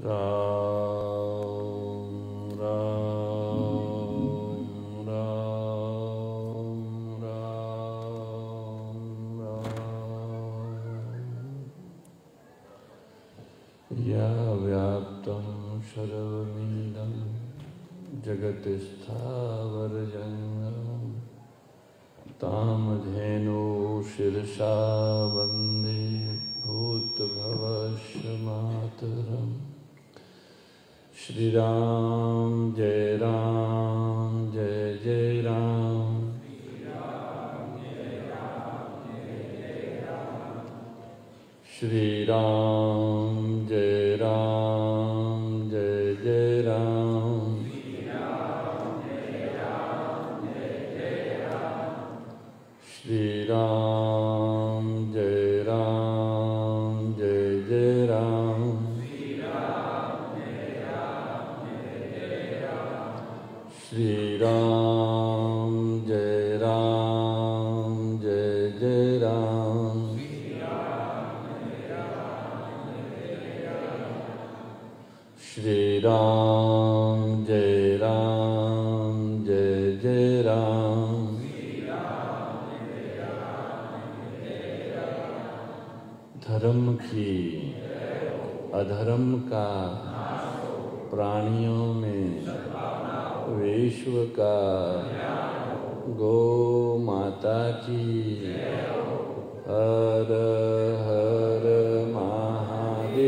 राम राम राम राम राम। या व्याप्तं सर्वमिदं जगति स्थावरजङ्गमं तामधेनु शिरसा वन्दे भूतभवस्य मातरम्। श्री राम जय जय राम। श्री राम जय जय राम। श्री राम जय जय राम। श्री राम जय जय राम। श्री राम जय जय राम। धर्म की अधर्म का प्राणियों में विश्व का गौ माता की हर हर महादेव।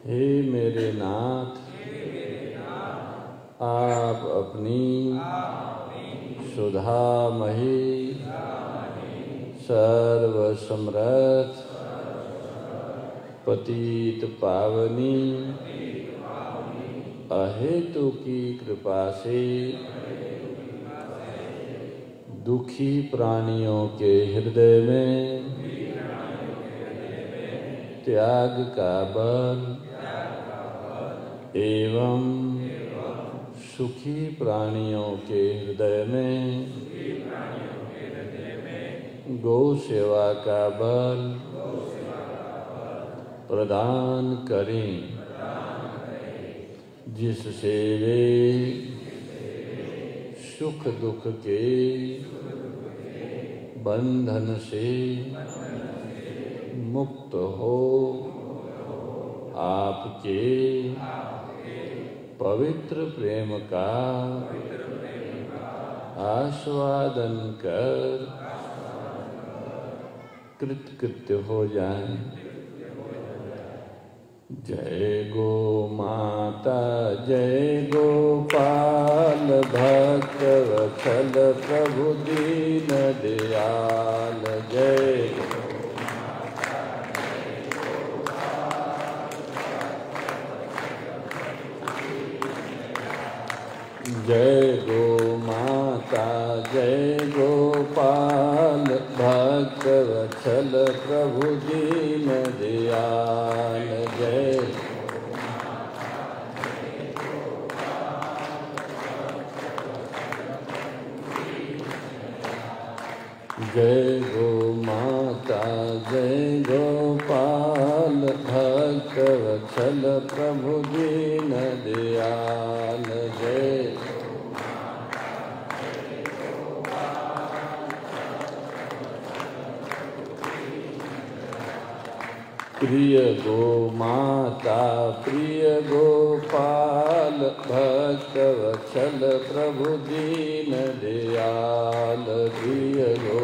हे मेरे नाथ, आप अपनी सुधामयी सर्वसमर्थ पतित पावनी अहेतु की कृपा से दुखी प्राणियों के हृदय में त्याग का बल एवं सुखी प्राणियों के हृदय में गौ सेवा का बल प्रदान करें, जिससे वे सुख दुख के बंधन से मुक्त हो आपके पवित्र प्रेम का आस्वादन कर कृतकृत्य हो जाएं। जय गो माता जय गोपाल भक्त वत्सल प्रभु दीन दयाल। जय जय गो माता जय गोपाल भक्त वत्सल प्रभु दीन दयाल। जय जय गो माता जय गोपाल भक्त वत्सल प्रभु दीन दयाल। जय प्रिय गो माता प्रिय गोपाल भक्त वत्सल प्रभु दीन दयाल। प्रिय गो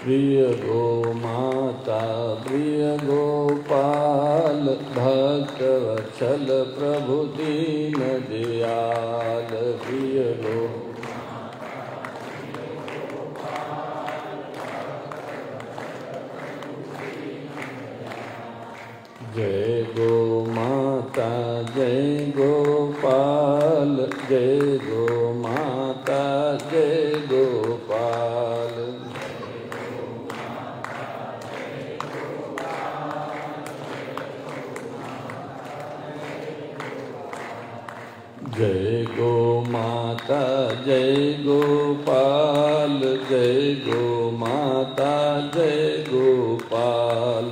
प्रिय गो माता प्रिय गोपाल भक्त वत्सल प्रभु दीन दयाल। प्रिय गो जय गो माता जय गोपाल जय गो माता जय गोपाल। जय गो माता माता जय गोपाल, जय गो माता जय गोपाल।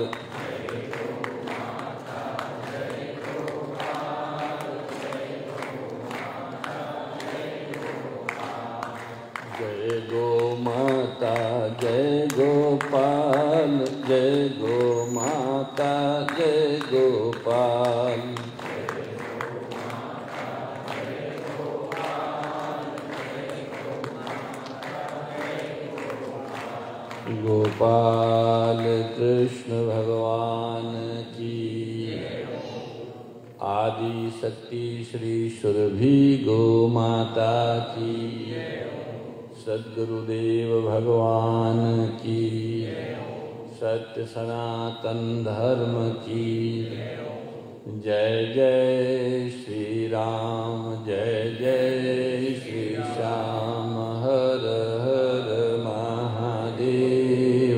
जय गो माता जय गोपाल, जय गो माता जय गोपाल। गोपाल कृष्ण भगवान की। आदि शक्ति श्री सुरभि गो माता की। सद्गुरुदेव भगवान की। सत्य सनातन धर्म की। जय जय श्री राम, जय जय श्री श्याम, हर हर महादेव।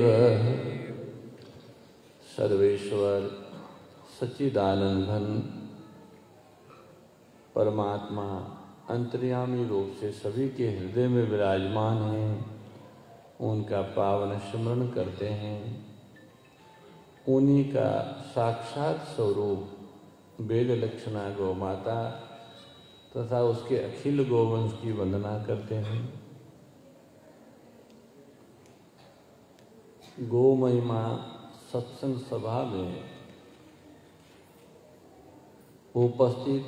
सर्वेश्वर सच्चिदानंद घन परमात्मा अंतर्यामी रूप से सभी के हृदय में विराजमान हैं। उनका पावन स्मरण करते हैं। उन्हीं का साक्षात स्वरूप वेद लक्षणा गौ माता तथा उसके अखिल गोवंश की वंदना करते हैं। गो महिमा सत्संग सभा में उपस्थित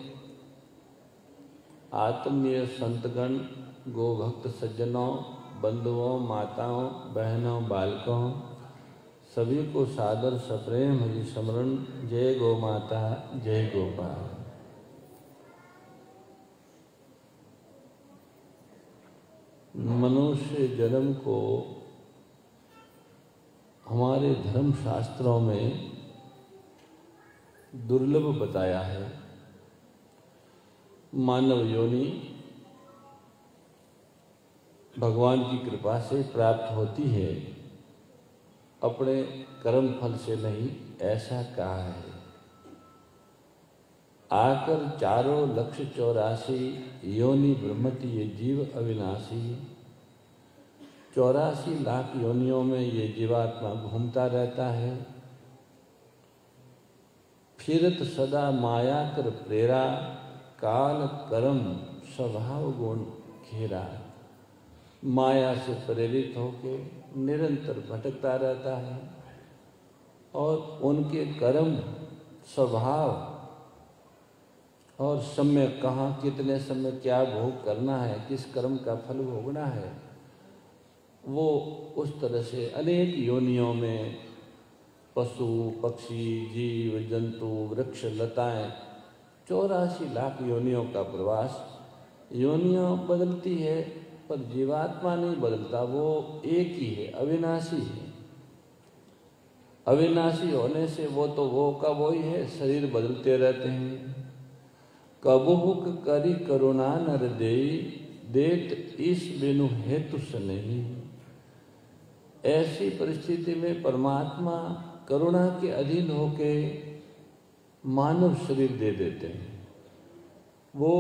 आत्मीय संतगण, गोभक्त सज्जनों, बंधुओं, माताओं, बहनों, बालकों सभी को सादर सप्रेम हरि स्मरण। जय गो माता जय गोपाल। मनुष्य जन्म को हमारे धर्म शास्त्रों में दुर्लभ बताया है। मानव योनि भगवान की कृपा से प्राप्त होती है, अपने कर्म फल से नहीं, ऐसा कहा है। आकर 4,84,00,000 योनि ब्रह्मति ये जीव अविनाशी। 84 लाख योनियों में ये जीवात्मा घूमता रहता है। फिरत सदा माया कर प्रेरा, काल कर्म स्वभाव गुण घेरा। माया से प्रेरित होकर निरंतर भटकता रहता है और उनके कर्म, स्वभाव और समय कहाँ कितने समय क्या भोग करना है, किस कर्म का फल भोगना है, वो उस तरह से अनेक योनियों में पशु पक्षी जीव जंतु वृक्ष लताएं 84 लाख योनियों का प्रवास। योनियां बदलती है पर जीवात्मा नहीं बदलता, वो एक ही है, अविनाशी है। अविनाशी होने से वो तो वो का वो ही है, शरीर बदलते रहते हैं। कबहुक करी करुणा नर देई, देत इस बिनु हेतु नहीं। ऐसी परिस्थिति में परमात्मा करुणा के अधीन होके मानव शरीर दे देते हैं। वो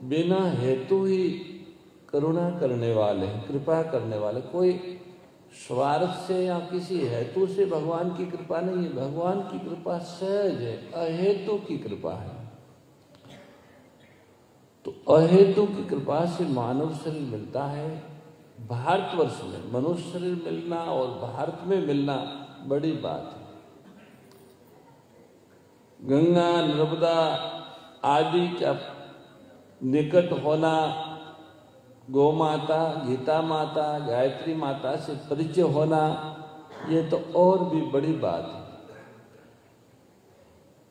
बिना हेतु ही करुणा करने वाले हैं, कृपा करने वाले। कोई स्वार्थ से या किसी हेतु से भगवान की कृपा नहीं है। भगवान की कृपा सहज है, अहेतु की कृपा है। तो अहेतु की कृपा से मानव शरीर मिलता है। भारतवर्ष में मनुष्य शरीर मिलना और भारत में मिलना बड़ी बात है। गंगा नर्मदा आदि का निकट होना, गौ माता, गीता माता, गायत्री माता से परिचय होना, ये तो और भी बड़ी बात है।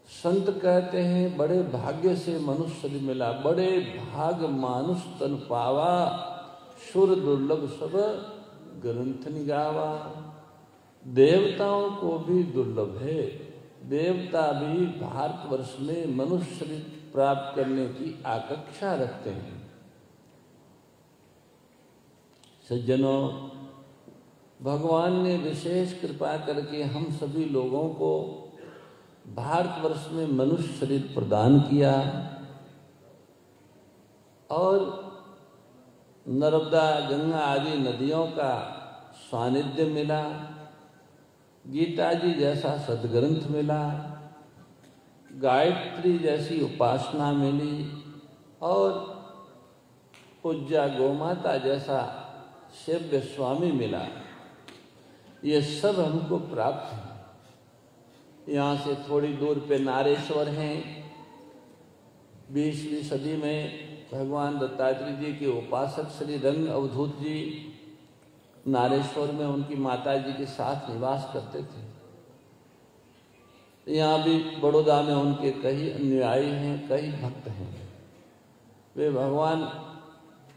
संत कहते हैं बड़े भाग्य से मनुष्य शरीर मिला, बड़े भाग मानुष तन पावा, सुर दुर्लभ सब ग्रंथ निगावा। देवताओं को भी दुर्लभ है। देवता भी भारतवर्ष में मनुष्य शरीर प्राप्त करने की आकांक्षा रखते हैं। सज्जनों, भगवान ने विशेष कृपा करके हम सभी लोगों को भारतवर्ष में मनुष्य शरीर प्रदान किया और नर्मदा गंगा आदि नदियों का सानिध्य मिला, गीता जी जैसा सद्ग्रंथ मिला, गायत्री जैसी उपासना मिली और पूज्या गोमाता जैसा सेव्य स्वामी मिला। ये सब हमको प्राप्त है। यहाँ से थोड़ी दूर पे नारेश्वर हैं। 20वीं सदी में भगवान दत्तात्रेय जी के उपासक श्री रंग अवधूत जी नारेश्वर में उनकी माता जी के साथ निवास करते थे। यहाँ भी बड़ौदा में उनके कई अनुयायी हैं, कई भक्त हैं। वे भगवान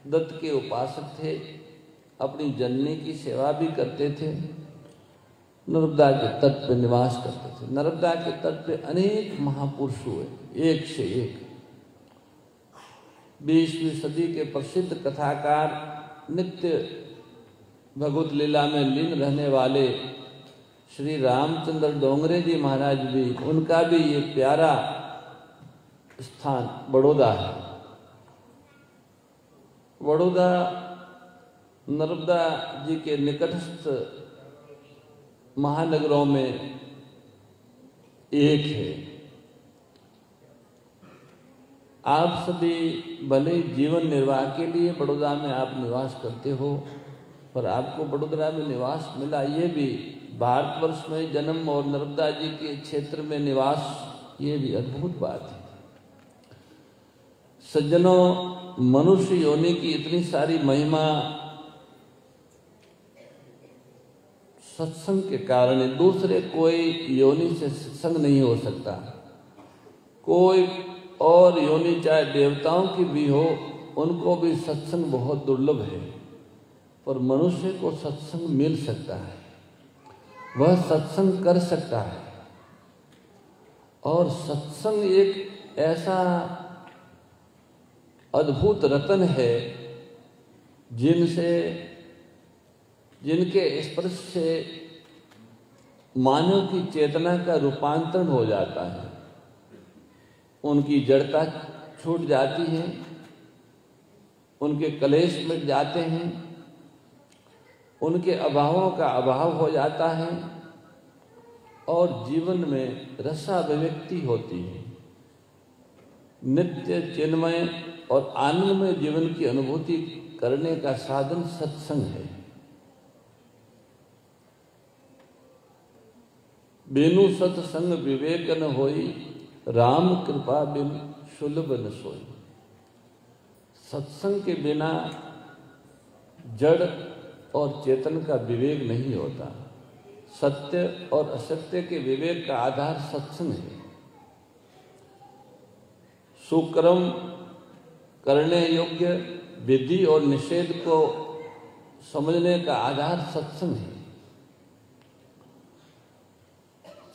दत्त के उपासक थे, अपनी जननी की सेवा भी करते थे, नर्मदा के तट पर निवास करते थे। नर्मदा के तट पे अनेक महापुरुष हुए, एक से एक। 20वीं सदी के प्रसिद्ध कथाकार, नित्य भगवत लीला में लीन रहने वाले श्री रामचंद्र डोंगरे जी महाराज भी, उनका भी ये प्यारा स्थान बड़ौदा है। बड़ौदा नर्मदा जी के निकटस्थ महानगरों में एक है। आप सभी भले जीवन निर्वाह के लिए बड़ौदा में आप निवास करते हो, पर आपको बड़ोदरा में निवास मिला, ये भी भारतवर्ष में जन्म और नर्मदा जी के क्षेत्र में निवास, ये भी अद्भुत बात है। सज्जनों, मनुष्य योनि की इतनी सारी महिमा सत्संग के कारण है। दूसरे कोई योनि से सत्संग नहीं हो सकता। कोई और योनि चाहे देवताओं की भी हो, उनको भी सत्संग बहुत दुर्लभ है, पर मनुष्य को सत्संग मिल सकता है, वह सत्संग कर सकता है। और सत्संग एक ऐसा अद्भुत रतन है जिनके स्पर्श से मानव की चेतना का रूपांतरण हो जाता है। उनकी जड़ता छूट जाती है, उनके कलेश मिट जाते हैं, उनके अभावों का अभाव हो जाता है और जीवन में रसाभिव्यक्ति होती है। नित्य चिन्मय और आनंदमय जीवन की अनुभूति करने का साधन सत्संग है। बिनु सत्संग विवेक न होई, राम कृपा बिन सुलभ न सोई। सत्संग के बिना जड़ और चेतन का विवेक नहीं होता। सत्य और असत्य के विवेक का आधार सत्संग है। सुकर्म करने योग्य विधि और निषेध को समझने का आधार सत्संग है।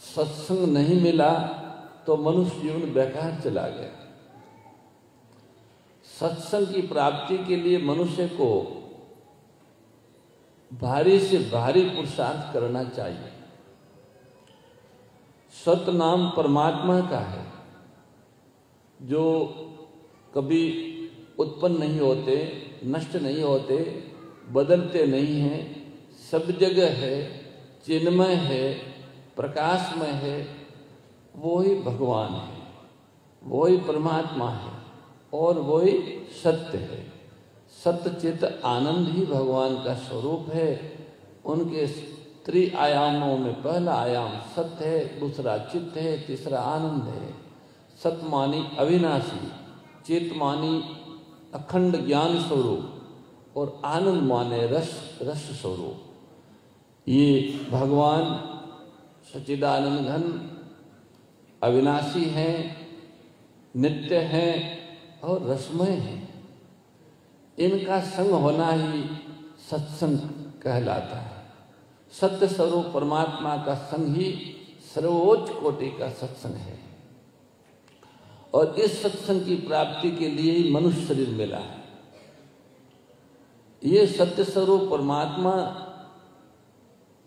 सत्संग नहीं मिला तो मनुष्य जीवन बेकार चला गया। सत्संग की प्राप्ति के लिए मनुष्य को भारी से भारी पुरुषार्थ करना चाहिए। सत नाम परमात्मा का है, जो कभी उत्पन्न नहीं होते, नष्ट नहीं होते, बदलते नहीं हैं, सब जगह है, चिन्मय है, प्रकाशमय है। वो ही भगवान है, वो ही परमात्मा है और वो ही सत्य है। सत्य चित आनंद ही भगवान का स्वरूप है। उनके त्रिआयामों में पहला आयाम सत्य है, दूसरा चित्त है, तीसरा आनंद है। सत्य मानी अविनाशी, चित्त मानी अखंड ज्ञान स्वरूप और आनंद माने रस स्वरूप। ये भगवान सच्चिदानंद घन अविनाशी हैं, नित्य हैं और रसमय हैं। इनका संग होना ही सत्संग कहलाता है। सत्य स्वरूप परमात्मा का संग ही सर्वोच्च कोटि का सत्संग है। और इस सत्संग की प्राप्ति के लिए ही मनुष्य शरीर मिला है। ये सत्य स्वरूप परमात्मा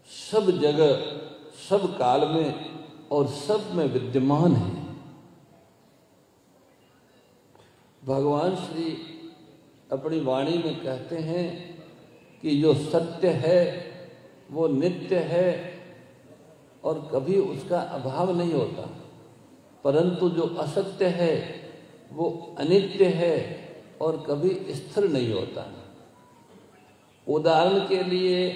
सब जगह, सब काल में और सब में विद्यमान है। भगवान श्री अपनी वाणी में कहते हैं कि जो सत्य है वो नित्य है और कभी उसका अभाव नहीं होता, परंतु जो असत्य है वो अनित्य है और कभी स्थिर नहीं होता। उदाहरण के लिए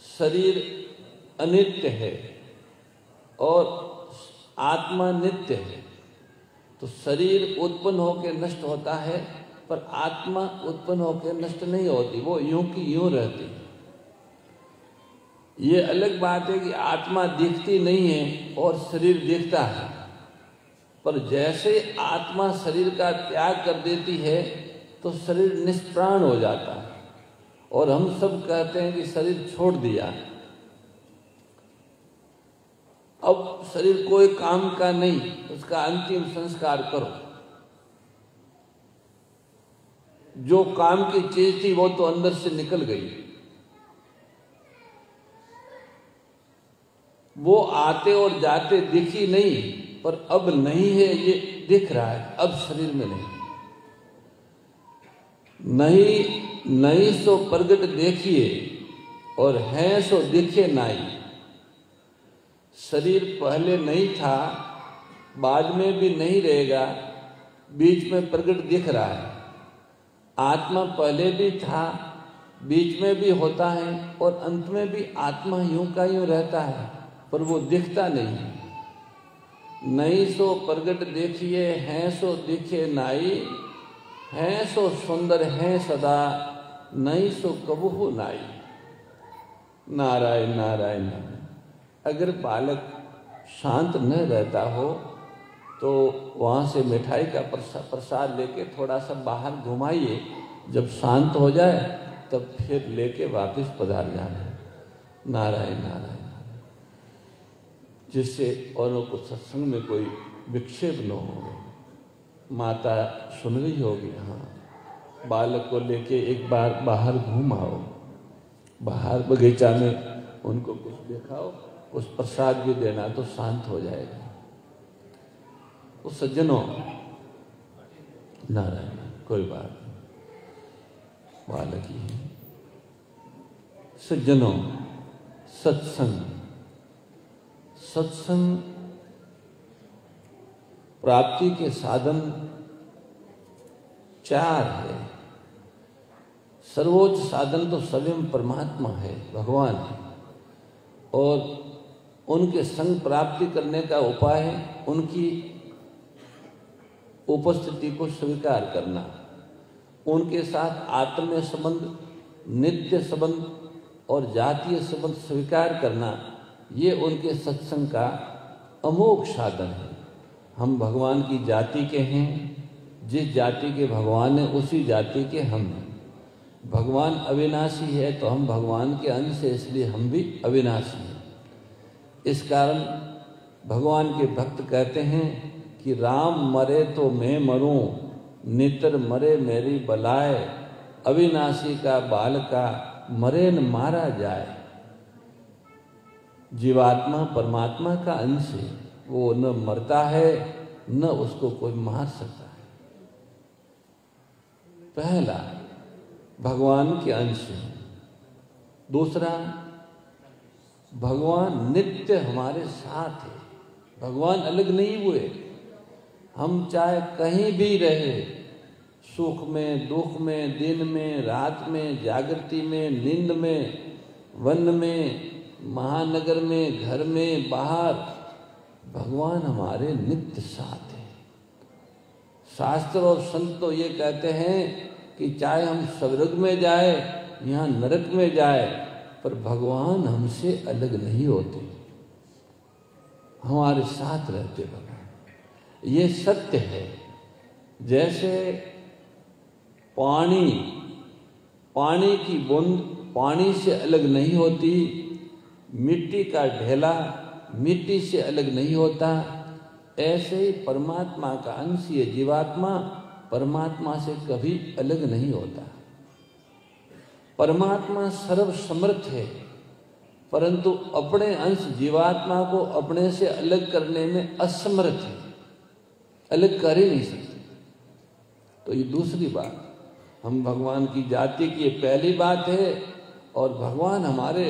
शरीर अनित्य है और आत्मा नित्य है। तो शरीर उत्पन्न होकर नष्ट होता है पर आत्मा उत्पन्न होकर नष्ट नहीं होती, वो यूं की यूं रहती है। ये अलग बात है कि आत्मा दिखती नहीं है और शरीर दिखता है, पर जैसे आत्मा शरीर का त्याग कर देती है तो शरीर निष्प्राण हो जाता है और हम सब कहते हैं कि शरीर छोड़ दिया, अब शरीर कोई काम का नहीं, उसका अंतिम संस्कार करो। जो काम की चीज थी वो तो अंदर से निकल गई, वो आते और जाते दिखी नहीं, पर अब नहीं है ये दिख रहा है, अब शरीर में नहीं। नहीं सो प्रगट देखिए और है सो दिखे नाई। शरीर पहले नहीं था, बाद में भी नहीं रहेगा, बीच में प्रगट दिख रहा है। आत्मा पहले भी था, बीच में भी होता है और अंत में भी आत्मा यूं का यूं रहता है, पर वो दिखता नहीं। नहीं सो प्रगट देखिए, हैं सो दिखे नाई। हैं सो सुंदर है सदा, नहीं सो कबहू नाई। नारायण नारायण नारायण। अगर बालक शांत न रहता हो तो वहाँ से मिठाई का प्रसाद लेके थोड़ा सा बाहर घुमाइए, जब शांत हो जाए तब फिर लेके वापस पधार जाना। नारायण नारायण नारायण। जिससे औरों को सत्संग में कोई विक्षेप न हो। माता सुन रही होगी, हाँ, बालक को लेके एक बार बाहर घूम आओ, बाहर बगीचा में उनको कुछ दिखाओ, कुछ प्रसाद भी देना तो शांत हो जाएगा। तो सज्जनों, नारायण, कोई बात नहीं, बालक ही है। सज्जनों, सत्संग प्राप्ति के साधन 4 है। सर्वोच्च साधन तो स्वयं परमात्मा है, भगवान है, और उनके संग प्राप्ति करने का उपाय है उनकी उपस्थिति को स्वीकार करना, उनके साथ आत्मीय संबंध, नित्य संबंध और जातीय संबंध स्वीकार करना, ये उनके सत्संग का अमोघ साधन है। हम भगवान की जाति के हैं, जिस जाति के भगवान है उसी जाति के हम हैं। भगवान अविनाशी है तो हम भगवान के अंश हैं, इसलिए हम भी अविनाशी हैं। इस कारण भगवान के भक्त कहते हैं कि राम मरे तो मैं मरूं, नितर मरे मेरी बलाए। अविनाशी का बालका मरे न मारा जाए। जीवात्मा परमात्मा का अंश है, वो न मरता है न उसको कोई मार सकता है। पहला, भगवान के अंश है। दूसरा, भगवान नित्य हमारे साथ है, भगवान अलग नहीं हुए। हम चाहे कहीं भी रहे, सुख में, दुख में, दिन में, रात में, जागृति में, नींद में, वन में, महानगर में, घर में, बाहर, भगवान हमारे नित्य साथ है। शास्त्र और संत तो ये कहते हैं कि चाहे हम स्वर्ग में जाए, यहाँ नरक में जाए, पर भगवान हमसे अलग नहीं होते, हमारे साथ रहते भगवान। ये सत्य है। जैसे पानी की बूंद पानी से अलग नहीं होती, मिट्टी का ढेला मिट्टी से अलग नहीं होता, ऐसे ही परमात्मा का अंश ये जीवात्मा परमात्मा से कभी अलग नहीं होता। परमात्मा सर्वसमर्थ है, परंतु अपने अंश जीवात्मा को अपने से अलग करने में असमर्थ है, अलग कर ही नहीं सकते। तो ये दूसरी बात, हम भगवान की जाति की पहली बात है, और भगवान हमारे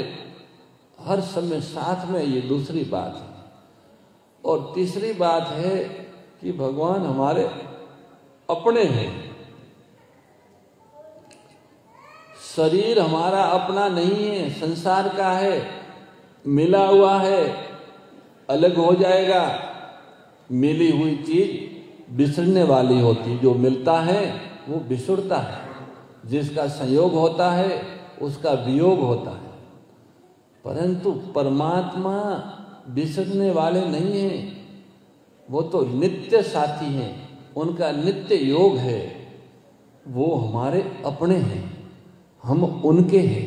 हर समय साथ में, ये दूसरी बात है। और तीसरी बात है कि भगवान हमारे अपने हैं। शरीर हमारा अपना नहीं है, संसार का है, मिला हुआ है, अलग हो जाएगा। मिली हुई चीज बिसरने वाली होती, जो मिलता है वो बिसरता है, जिसका संयोग होता है उसका वियोग होता है। परंतु परमात्मा बिसरने वाले नहीं हैं, वो तो नित्य साथी हैं, उनका नित्य योग है, वो हमारे अपने हैं, हम उनके हैं।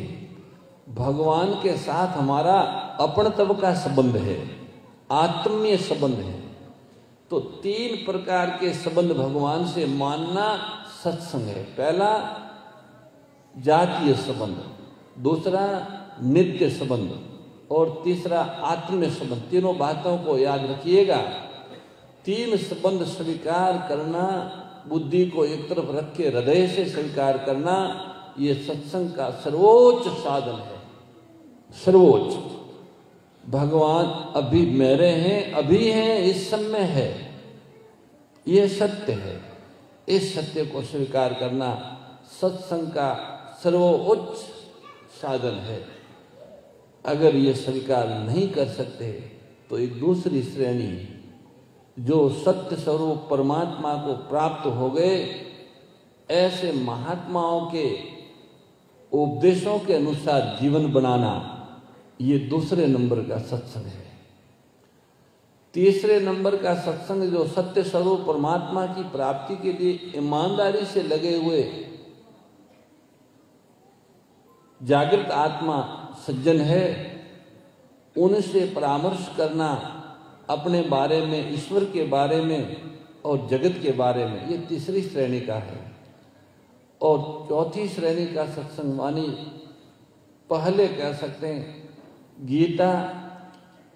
भगवान के साथ हमारा अपनत्व का संबंध है, आत्मीय संबंध है। तो 3 प्रकार के संबंध भगवान से मानना सत्संग है। पहला जातीय संबंध, दूसरा नित्य संबंध, और तीसरा आत्मीय संबंध। तीनों बातों को याद रखिएगा। 3 संबंध स्वीकार करना, बुद्धि को एक तरफ रख के हृदय से स्वीकार करना, ये सत्संग का सर्वोच्च साधन है। सर्वोच्च। भगवान अभी मेरे हैं, अभी हैं, इस समय है, ये सत्य है। इस सत्य को स्वीकार करना सत्संग का सर्वोच्च साधन है। अगर ये स्वीकार नहीं कर सकते तो एक दूसरी श्रेणी, जो सत्य स्वरूप परमात्मा को प्राप्त हो गए, ऐसे महात्माओं के उपदेशों के अनुसार जीवन बनाना, ये दूसरे नंबर का सत्संग है। तीसरे नंबर का सत्संग जो सत्य स्वरूप परमात्मा की प्राप्ति के लिए ईमानदारी से लगे हुए जागृत आत्मा सज्जन है, उनसे परामर्श करना अपने बारे में, ईश्वर के बारे में और जगत के बारे में, ये तीसरी श्रेणी का है। और चौथी श्रेणी का सत्संग मानी पहले कह सकते हैं गीता,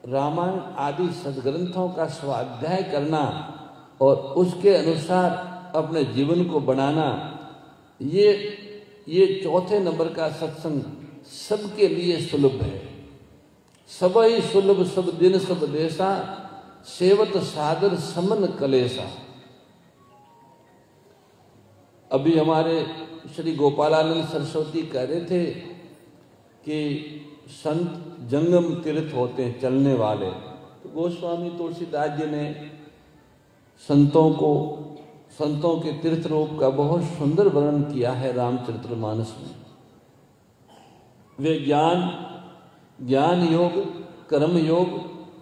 रामायण आदि सद्ग्रंथों का स्वाध्याय करना और उसके अनुसार अपने जीवन को बनाना, ये चौथे नंबर का सत्संग सबके लिए सुलभ है। सब ही सुलभ सब दिन सब देशा, सेवत सादर समन कलेसा। अभी हमारे श्री गोपालानंद सरस्वती कह रहे थे कि संत जंगम तीर्थ होते हैं, चलने वाले। तो गोस्वामी तुलसीदास जी ने संतों के तीर्थ रूप का बहुत सुंदर वर्णन किया है रामचरितमानस में। वे ज्ञान योग, कर्म योग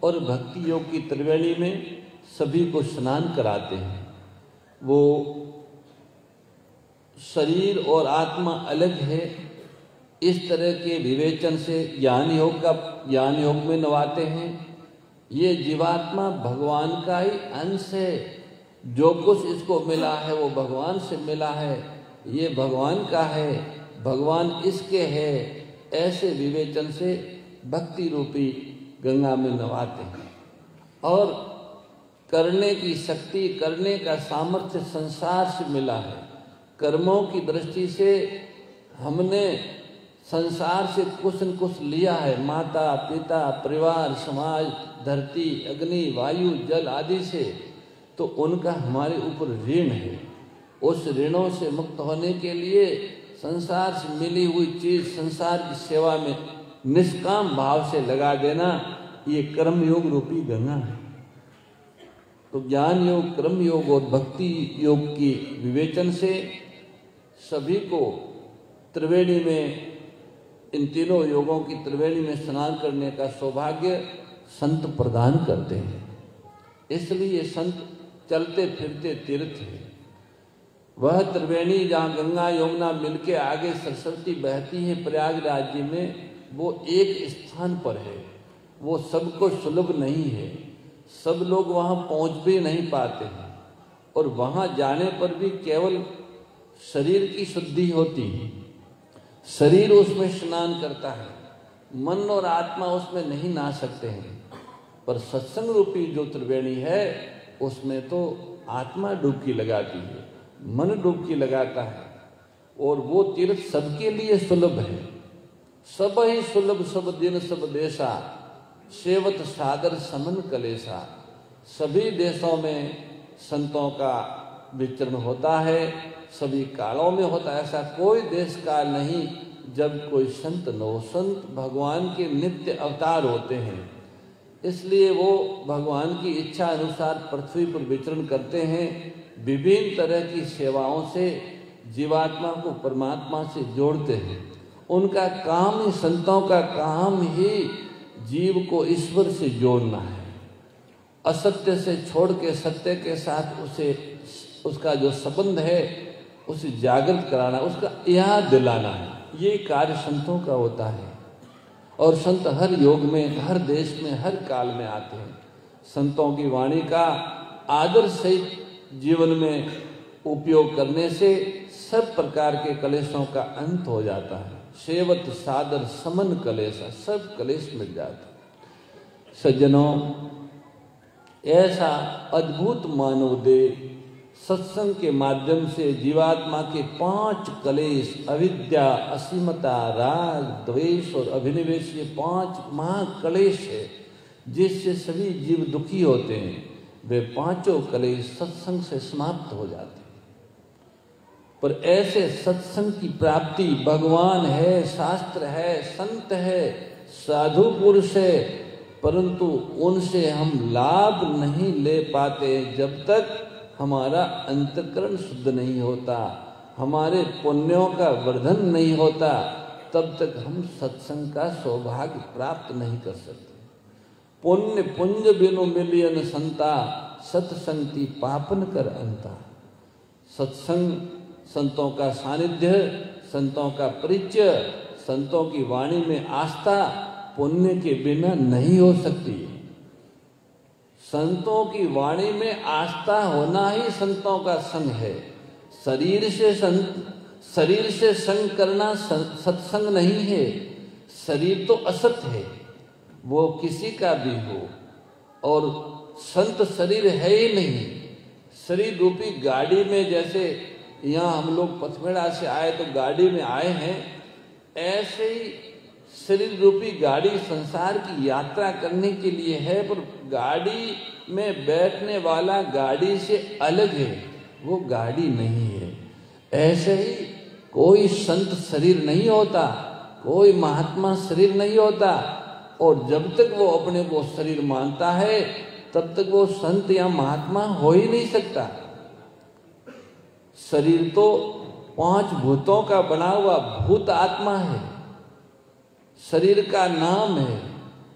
और भक्ति योग की त्रिवेणी में सभी को स्नान कराते हैं। वो शरीर और आत्मा अलग है, इस तरह के विवेचन से ज्ञान योग में नवाते हैं। ये जीवात्मा भगवान का ही अंश है, जो कुछ इसको मिला है वो भगवान से मिला है, ये भगवान का है, भगवान इसके है, ऐसे विवेचन से भक्ति रूपी गंगा में नवाते हैं। और करने की शक्ति, करने का सामर्थ्य संसार से मिला है। कर्मों की दृष्टि से हमने संसार से कुछ न कुछ लिया है, माता पिता, परिवार, समाज, धरती, अग्नि, वायु, जल आदि से, तो उनका हमारे ऊपर ऋण है। उस ऋणों से मुक्त होने के लिए संसार से मिली हुई चीज संसार की सेवा में निष्काम भाव से लगा देना, ये कर्म योग रूपी गंगा है। तो ज्ञान योग, कर्म योग और भक्ति योग की विवेचन से सभी को त्रिवेणी में, इन तीनों योगों की त्रिवेणी में स्नान करने का सौभाग्य संत प्रदान करते हैं। इसलिए संत चलते फिरते तीर्थ है। वह त्रिवेणी जहाँ गंगा यमुना मिलके आगे सरस्वती बहती है प्रयागराज जी में, वो एक स्थान पर है। वो सबको सुलभ नहीं है, सब लोग वहाँ पहुँच भी नहीं पाते हैं। और वहाँ जाने पर भी केवल शरीर की शुद्धि होती है, शरीर उसमें स्नान करता है, मन और आत्मा उसमें नहीं नहा सकते हैं। पर सत्संग रूपी जो त्रिवेणी है उसमें तो आत्मा डुबकी लगाती है, मन डुबकी लगाता है। और वो तीर्थ सबके लिए सुलभ है। सब ही सुलभ सब दिन सब देशा, सेवत सादर समन कलेसा। सभी देशों में संतों का विचरण होता है, सभी कालों में होता है। ऐसा कोई देश काल नहीं जब कोई संत न हो। संत भगवान के नित्य अवतार होते हैं, इसलिए वो भगवान की इच्छा अनुसार पृथ्वी पर विचरण करते हैं। विभिन्न तरह की सेवाओं से जीवात्मा को परमात्मा से जोड़ते हैं। उनका काम ही, संतों का काम ही जीव को ईश्वर से जोड़ना है। असत्य से छोड़ के सत्य के साथ उसका जो संबंध है उसे जागृत कराना, उसका याद दिलाना है। ये कार्य संतों का होता है। और संत हर योग में, हर देश में, हर काल में आते हैं। संतों की वाणी का आदर से जीवन में उपयोग करने से सब प्रकार के कलेशों का अंत हो जाता है। सेवत सादर समन कलेशा, सब कलेश मिट जाता। सज्जनों, ऐसा अद्भुत मानव देह सत्संग के माध्यम से जीवात्मा के 5 कलेश, अविद्या, असीमता, राग, द्वेष और अभिनिवेश, ये 5 महाकलेश है जिससे सभी जीव दुखी होते हैं। वे 5 कलेश सत्संग से समाप्त हो जाते हैं। पर ऐसे सत्संग की प्राप्ति भगवान है, शास्त्र है, संत है, साधु पुरुष है, परंतु उनसे हम लाभ नहीं ले पाते जब तक हमारा अंतःकरण शुद्ध नहीं होता, हमारे पुण्यों का वर्धन नहीं होता, तब तक हम सत्संग का सौभाग्य प्राप्त नहीं कर सकते। पुण्य पुंज बिनु मिलियन संता, सत्संगति पापन कर अंता। सत्संग, संतों का सानिध्य, संतों का परिचय, संतों की वाणी में आस्था पुण्य के बिना नहीं हो सकती। संतों की वाणी में आस्था होना ही संतों का संग है। शरीर से संग करना सत्संग नहीं है। शरीर तो असत है, वो किसी का भी हो, और संत शरीर है ही नहीं। शरीर रूपी गाड़ी में, जैसे यहाँ हम लोग पथमेड़ा से आए तो गाड़ी में आए हैं, ऐसे ही शरीर रूपी गाड़ी संसार की यात्रा करने के लिए है, पर गाड़ी में बैठने वाला गाड़ी से अलग है, वो गाड़ी नहीं है। ऐसे ही कोई संत शरीर नहीं होता, कोई महात्मा शरीर नहीं होता, और जब तक वो अपने को शरीर मानता है तब तक वो संत या महात्मा हो ही नहीं सकता। शरीर तो 5 भूतों का बना हुआ भूत आत्मा है। शरीर का नाम है,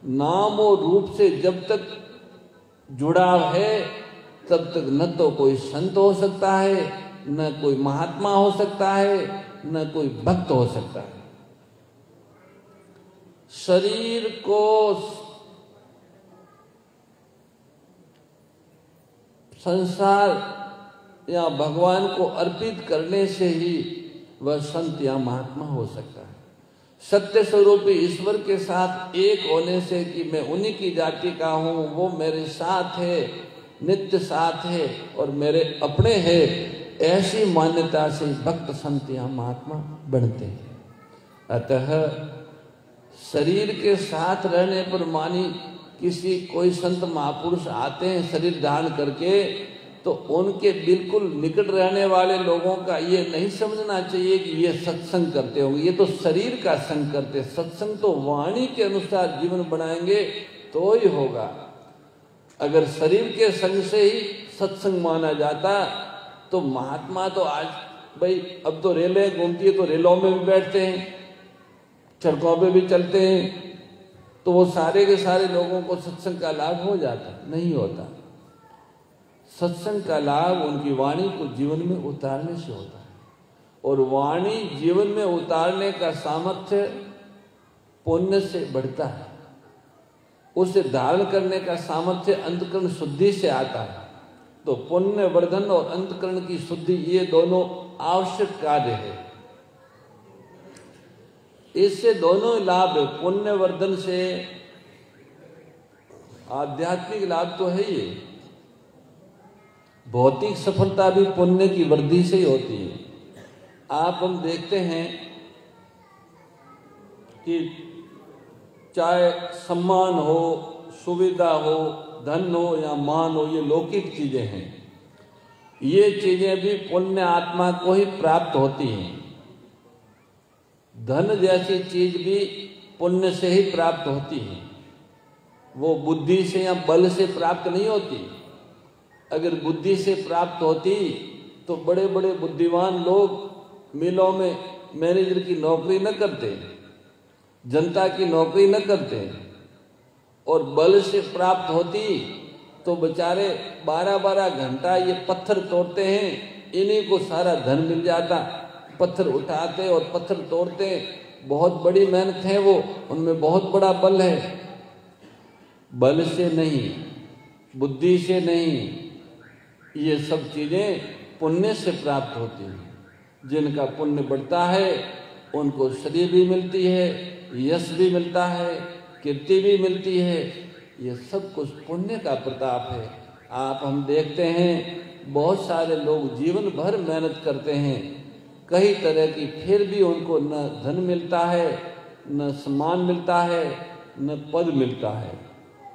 नाम और रूप से जब तक जुड़ाव है तब तक न तो कोई संत हो सकता है, न कोई महात्मा हो सकता है, न कोई भक्त हो सकता है। शरीर को संसार या भगवान को अर्पित करने से ही वह संत या महात्मा हो सकता है। सत्य स्वरूपी ईश्वर के साथ एक होने से कि मैं उन्हीं की जाति का हूँ, वो मेरे साथ है, नित्य साथ है और मेरे अपने हैं, ऐसी मान्यता से भक्त संत या महात्मा बनते हैं। अतः शरीर के साथ रहने पर मानी कोई संत महापुरुष आते हैं शरीर धारण करके, तो उनके बिल्कुल निकट रहने वाले लोगों का ये नहीं समझना चाहिए कि ये सत्संग करते होंगे, ये तो शरीर का संग करते। सत्संग तो वाणी के अनुसार जीवन बनाएंगे तो ही होगा। अगर शरीर के संग से ही सत्संग माना जाता तो महात्मा तो आज भाई अब तो रेलें घूमती है तो रेलों में भी बैठते हैं, सड़कों पे भी चलते हैं, तो वो सारे के सारे लोगों को सत्संग का लाभ हो जाता? नहीं होता। सत्संग का लाभ उनकी वाणी को जीवन में उतारने से होता है, और वाणी जीवन में उतारने का सामर्थ्य पुण्य से बढ़ता है। उसे धारण करने का सामर्थ्य अंतःकरण शुद्धि से आता है। तो पुण्य वर्धन और अंतःकरण की शुद्धि, ये दोनों आवश्यक कार्य है। इससे दोनों लाभ है। पुण्य वर्धन से आध्यात्मिक लाभ तो है ही, भौतिक सफलता भी पुण्य की वृद्धि से ही होती है। हम देखते हैं कि चाहे सम्मान हो, सुविधा हो, धन हो या मान हो, ये लौकिक चीजें हैं। ये चीजें भी पुण्य आत्मा को ही प्राप्त होती हैं। धन जैसी चीज भी पुण्य से ही प्राप्त होती है, वो बुद्धि से या बल से प्राप्त नहीं होती। अगर बुद्धि से प्राप्त होती तो बड़े बड़े बुद्धिमान लोग मिलों में मैनेजर की नौकरी न करते, जनता की नौकरी न करते, और बल से प्राप्त होती तो बेचारे 12-12 घंटा ये पत्थर तोड़ते हैं, इन्हीं को सारा धन मिल जाता। पत्थर उठाते और पत्थर तोड़ते, बहुत बड़ी मेहनत है वो, उनमें बहुत बड़ा बल है। बल से नहीं, बुद्धि से नहीं, ये सब चीजें पुण्य से प्राप्त होती हैं। जिनका पुण्य बढ़ता है उनको शरीर भी मिलती है, यश भी मिलता है, कीर्ति भी मिलती है। ये सब कुछ पुण्य का प्रताप है। हम देखते हैं बहुत सारे लोग जीवन भर मेहनत करते हैं कई तरह की, फिर भी उनको न धन मिलता है, न सम्मान मिलता है, न पद मिलता है।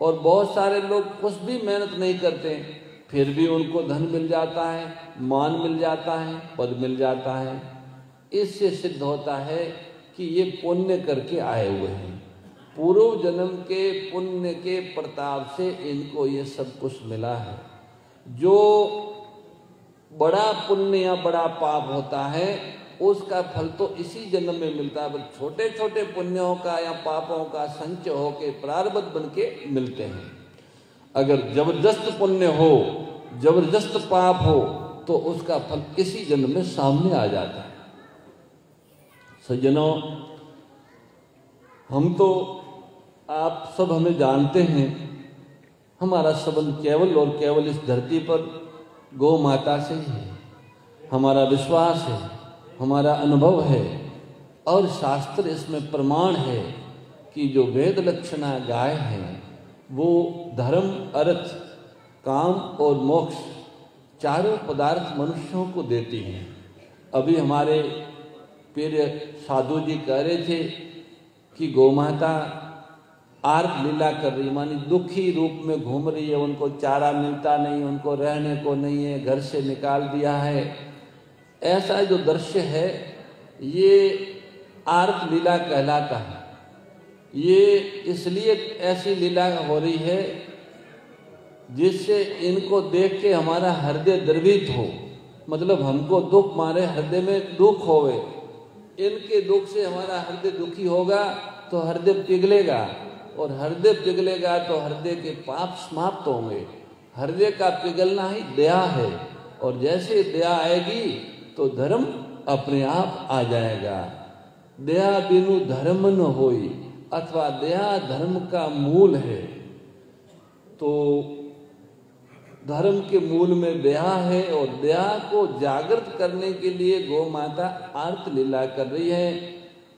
और बहुत सारे लोग कुछ भी मेहनत नहीं करते, फिर भी उनको धन मिल जाता है, मान मिल जाता है, पद मिल जाता है। इससे सिद्ध होता है कि ये पुण्य करके आए हुए हैं। पूर्व जन्म के पुण्य के प्रताप से इनको ये सब कुछ मिला है। जो बड़ा पुण्य या बड़ा पाप होता है उसका फल तो इसी जन्म में मिलता है, छोटे छोटे पुण्यों का या पापों का संचय होके प्रारब्ध बन के मिलते हैं। अगर जबरदस्त पुण्य हो, जबरदस्त पाप हो, तो उसका फल इसी जन्म में सामने आ जाता है। सज्जनों, हम तो आप सब हमें जानते हैं, हमारा संबंध केवल और केवल इस धरती पर गौ माता से ही है। हमारा विश्वास है, हमारा अनुभव है, और शास्त्र इसमें प्रमाण है कि जो वेद लक्षणा गाय है वो धर्म, अर्थ, काम और मोक्ष चारों पदार्थ मनुष्यों को देती हैं। अभी हमारे प्रिय साधु जी कह रहे थे कि गौ माता आर्त लीला कर रही, मानी दुखी रूप में घूम रही है, उनको चारा मिलता नहीं, उनको रहने को नहीं है, घर से निकाल दिया है। ऐसा जो दृश्य है ये आर्त लीला कहलाता है। ये इसलिए ऐसी लीला हो रही है जिससे इनको देख के हमारा हृदय द्रवित हो, मतलब हमको दुख मारे हृदय में दुख होवे। इनके दुख से हमारा हृदय दुखी होगा तो हृदय पिघलेगा, और हृदय पिघलेगा तो हृदय के पाप समाप्त होंगे। हृदय का पिघलना ही दया है, और जैसे दया आएगी तो धर्म अपने आप आ जाएगा। दया बिनु धर्म न होई, अथवा दया धर्म का मूल है। तो धर्म के मूल में दया है, और दया को जागृत करने के लिए गौ माता आर्त लीला कर रही है।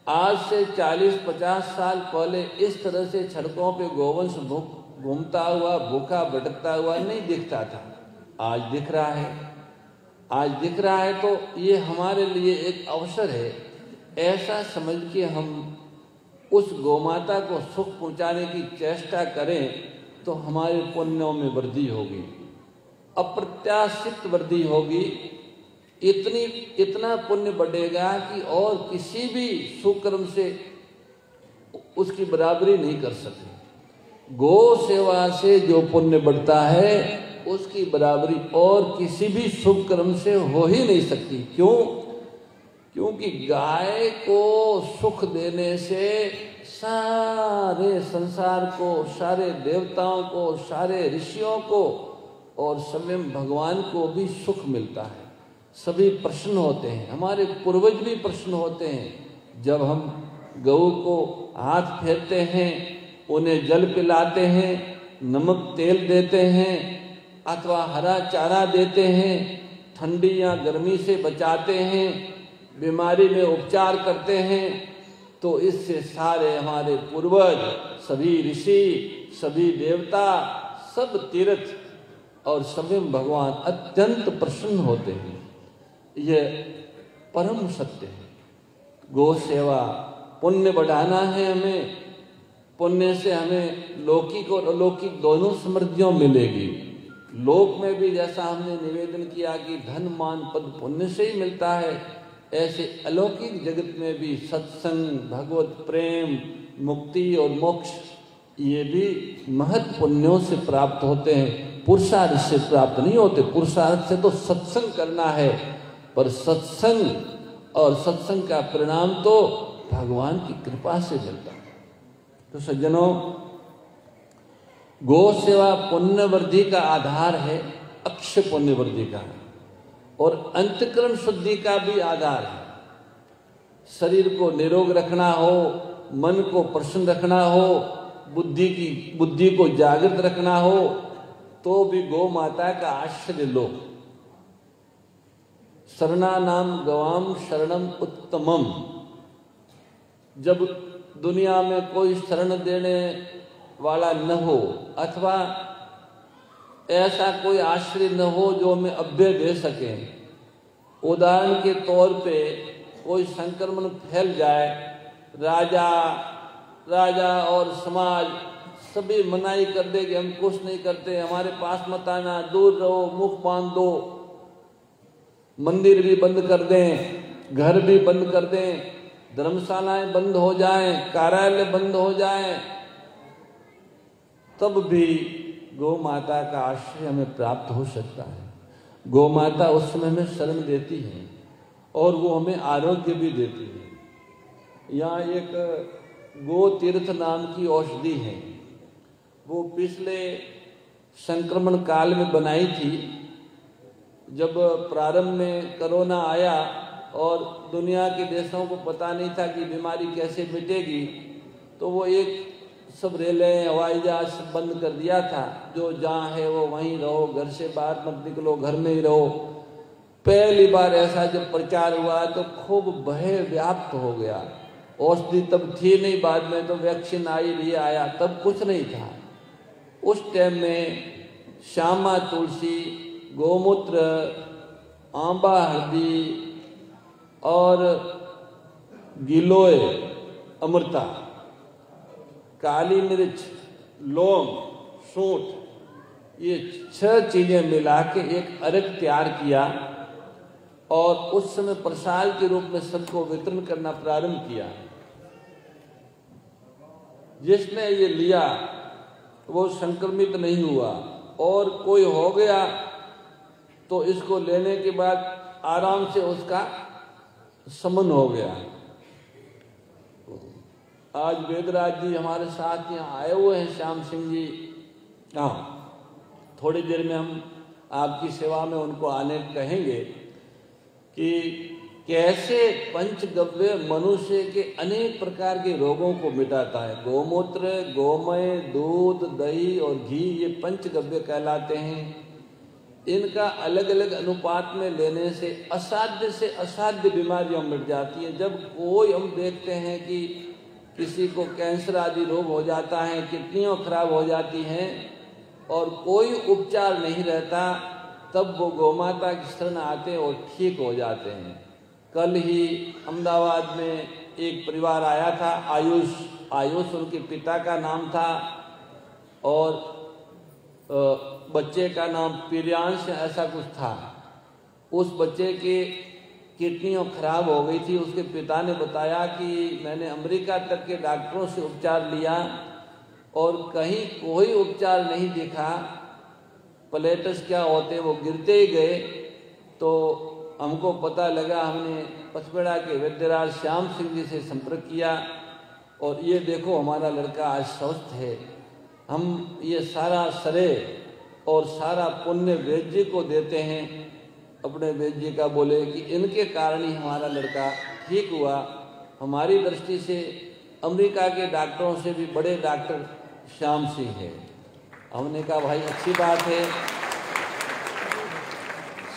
आज से 40-50 साल पहले इस तरह से सड़कों पे गोवंश घूमता हुआ, भूखा भटकता हुआ नहीं दिखता था। आज दिख रहा है, आज दिख रहा है। तो ये हमारे लिए एक अवसर है। ऐसा समझ के हम उस गौमाता को सुख पहुंचाने की चेष्टा करें तो हमारे पुण्यों में वृद्धि होगी, अप्रत्याशित वृद्धि होगी। इतना पुण्य बढ़ेगा कि और किसी भी सुकर्म से उसकी बराबरी नहीं कर सकते। गौ सेवा से जो पुण्य बढ़ता है उसकी बराबरी और किसी भी शुभ कर्म से हो ही नहीं सकती। क्यों? क्योंकि गाय को सुख देने से सारे संसार को, सारे देवताओं को, सारे ऋषियों को और स्वयं भगवान को भी सुख मिलता है। सभी प्रसन्न होते हैं, हमारे पूर्वज भी प्रसन्न होते हैं। जब हम गऊ को हाथ फेरते हैं, उन्हें जल पिलाते हैं, नमक तेल देते हैं, अथवा हरा चारा देते हैं, ठंडी या गर्मी से बचाते हैं, बीमारी में उपचार करते हैं, तो इससे सारे हमारे पूर्वज, सभी ऋषि, सभी देवता, सब तीर्थ और स्वयं भगवान अत्यंत प्रसन्न होते हैं। यह परम सत्य है। गौ सेवा पुण्य बढ़ाना है हमें, पुण्य से हमें लौकिक और अलौकिक दोनों समृद्धियों मिलेगी। लोक में भी जैसा हमने निवेदन किया कि धन मान पद पुण्य से ही मिलता है, ऐसे अलौकिक जगत में भी सत्संग, भगवत प्रेम, मुक्ति और मोक्ष ये भी महत् पुण्यों से प्राप्त होते हैं, पुरुषार्थ से प्राप्त नहीं होते। पुरुषार्थ से तो सत्संग करना है, पर सत्संग और सत्संग का परिणाम तो भगवान की कृपा से मिलता है। तो सज्जनों, गौ सेवा पुण्य वृद्धि का आधार है, अक्षय पुण्य वृद्धि का, और अंतःकरण शुद्धि का भी आधार है। शरीर को निरोग रखना हो, मन को प्रसन्न रखना हो, बुद्धि को जागृत रखना हो, तो भी गौ माता का आश्रय लो। शरणानाम गवाम शरणम उत्तमम। जब दुनिया में कोई शरण देने वाला न हो, अथवा ऐसा कोई आश्रय न हो जो हमें अभय दे सके, उदाहरण के तौर पे कोई संक्रमण फैल जाए, राजा और समाज सभी मनाही कर दे कि हम कुछ नहीं करते, हमारे पास मत आना, दूर रहो, मुख बांध दो, मंदिर भी बंद कर दें, घर भी बंद कर दें, धर्मशालाएं बंद हो जाएं, कार्यालय बंद हो जाएं, तब भी गौ माता का आश्रय हमें प्राप्त हो सकता है। गौ माता उस समय में शरण देती है और वो हमें आरोग्य भी देती है। यहाँ एक गो तीर्थ नाम की औषधि है, वो पिछले संक्रमण काल में बनाई थी। जब प्रारंभ में कोरोना आया और दुनिया के देशों को पता नहीं था कि बीमारी कैसे मिटेगी, तो वो एक सब रेलें, हवाई जहाज बंद कर दिया था। जो जहाँ है वो वहीं रहो, घर से बाहर मत निकलो, घर में ही रहो। पहली बार ऐसा जब प्रचार हुआ तो खूब भय व्याप्त हो गया। औषधि तब थी नहीं, बाद में तो वैक्सीन आई, लिए आया, तब कुछ नहीं था। उस टाइम में श्यामा तुलसी, गोमूत्र, आंबा हल्दी और गिलोय अमृता, काली मिर्च, लौंग, सूंठ, ये 6 चीजें मिला के एक अर्घ तैयार किया और उस समय प्रसाद के रूप में सबको वितरण करना प्रारंभ किया। जिसने ये लिया वो संक्रमित नहीं हुआ, और कोई हो गया तो इसको लेने के बाद आराम से उसका शमन हो गया। आज वेदराज जी हमारे साथ यहाँ आए हुए हैं, श्याम सिंह जी। थोड़ी देर में हम आपकी सेवा में उनको आने कहेंगे कि कैसे पंचगव्य मनुष्य के अनेक प्रकार के रोगों को मिटाता है। गोमूत्र, गोमय, दूध, दही और घी ये पंचगव्य कहलाते हैं। इनका अलग अलग अनुपात में लेने से असाध्य बीमारियां मिट जाती है। जब कोई हम देखते हैं कि किसी को कैंसर आदि रोग हो जाता है, किडनियां खराब हो जाती हैं और कोई उपचार नहीं रहता, तब वो गौमाता की शरण आते और ठीक हो जाते हैं। कल ही अहमदाबाद में एक परिवार आया था, आयुष उनके पिता का नाम था और बच्चे का नाम प्रियांश ऐसा कुछ था। उस बच्चे के किडनियाँ खराब हो गई थी। उसके पिता ने बताया कि मैंने अमेरिका तक के डॉक्टरों से उपचार लिया और कहीं कोई उपचार नहीं दिखा। प्लेटस क्या होते वो गिरते ही गए। तो हमको पता लगा, हमने पचपेड़ा के वैद्यराज श्याम सिंह जी से संपर्क किया और ये देखो हमारा लड़का आज स्वस्थ है। हम ये सारा श्रेय और सारा पुण्य वेद जी को देते हैं। अपने वेद जी का बोले कि इनके कारण ही हमारा लड़का ठीक हुआ। हमारी दृष्टि से अमेरिका के डॉक्टरों से भी बड़े डॉक्टर श्याम सिंह है। हमने कहा भाई अच्छी बात है,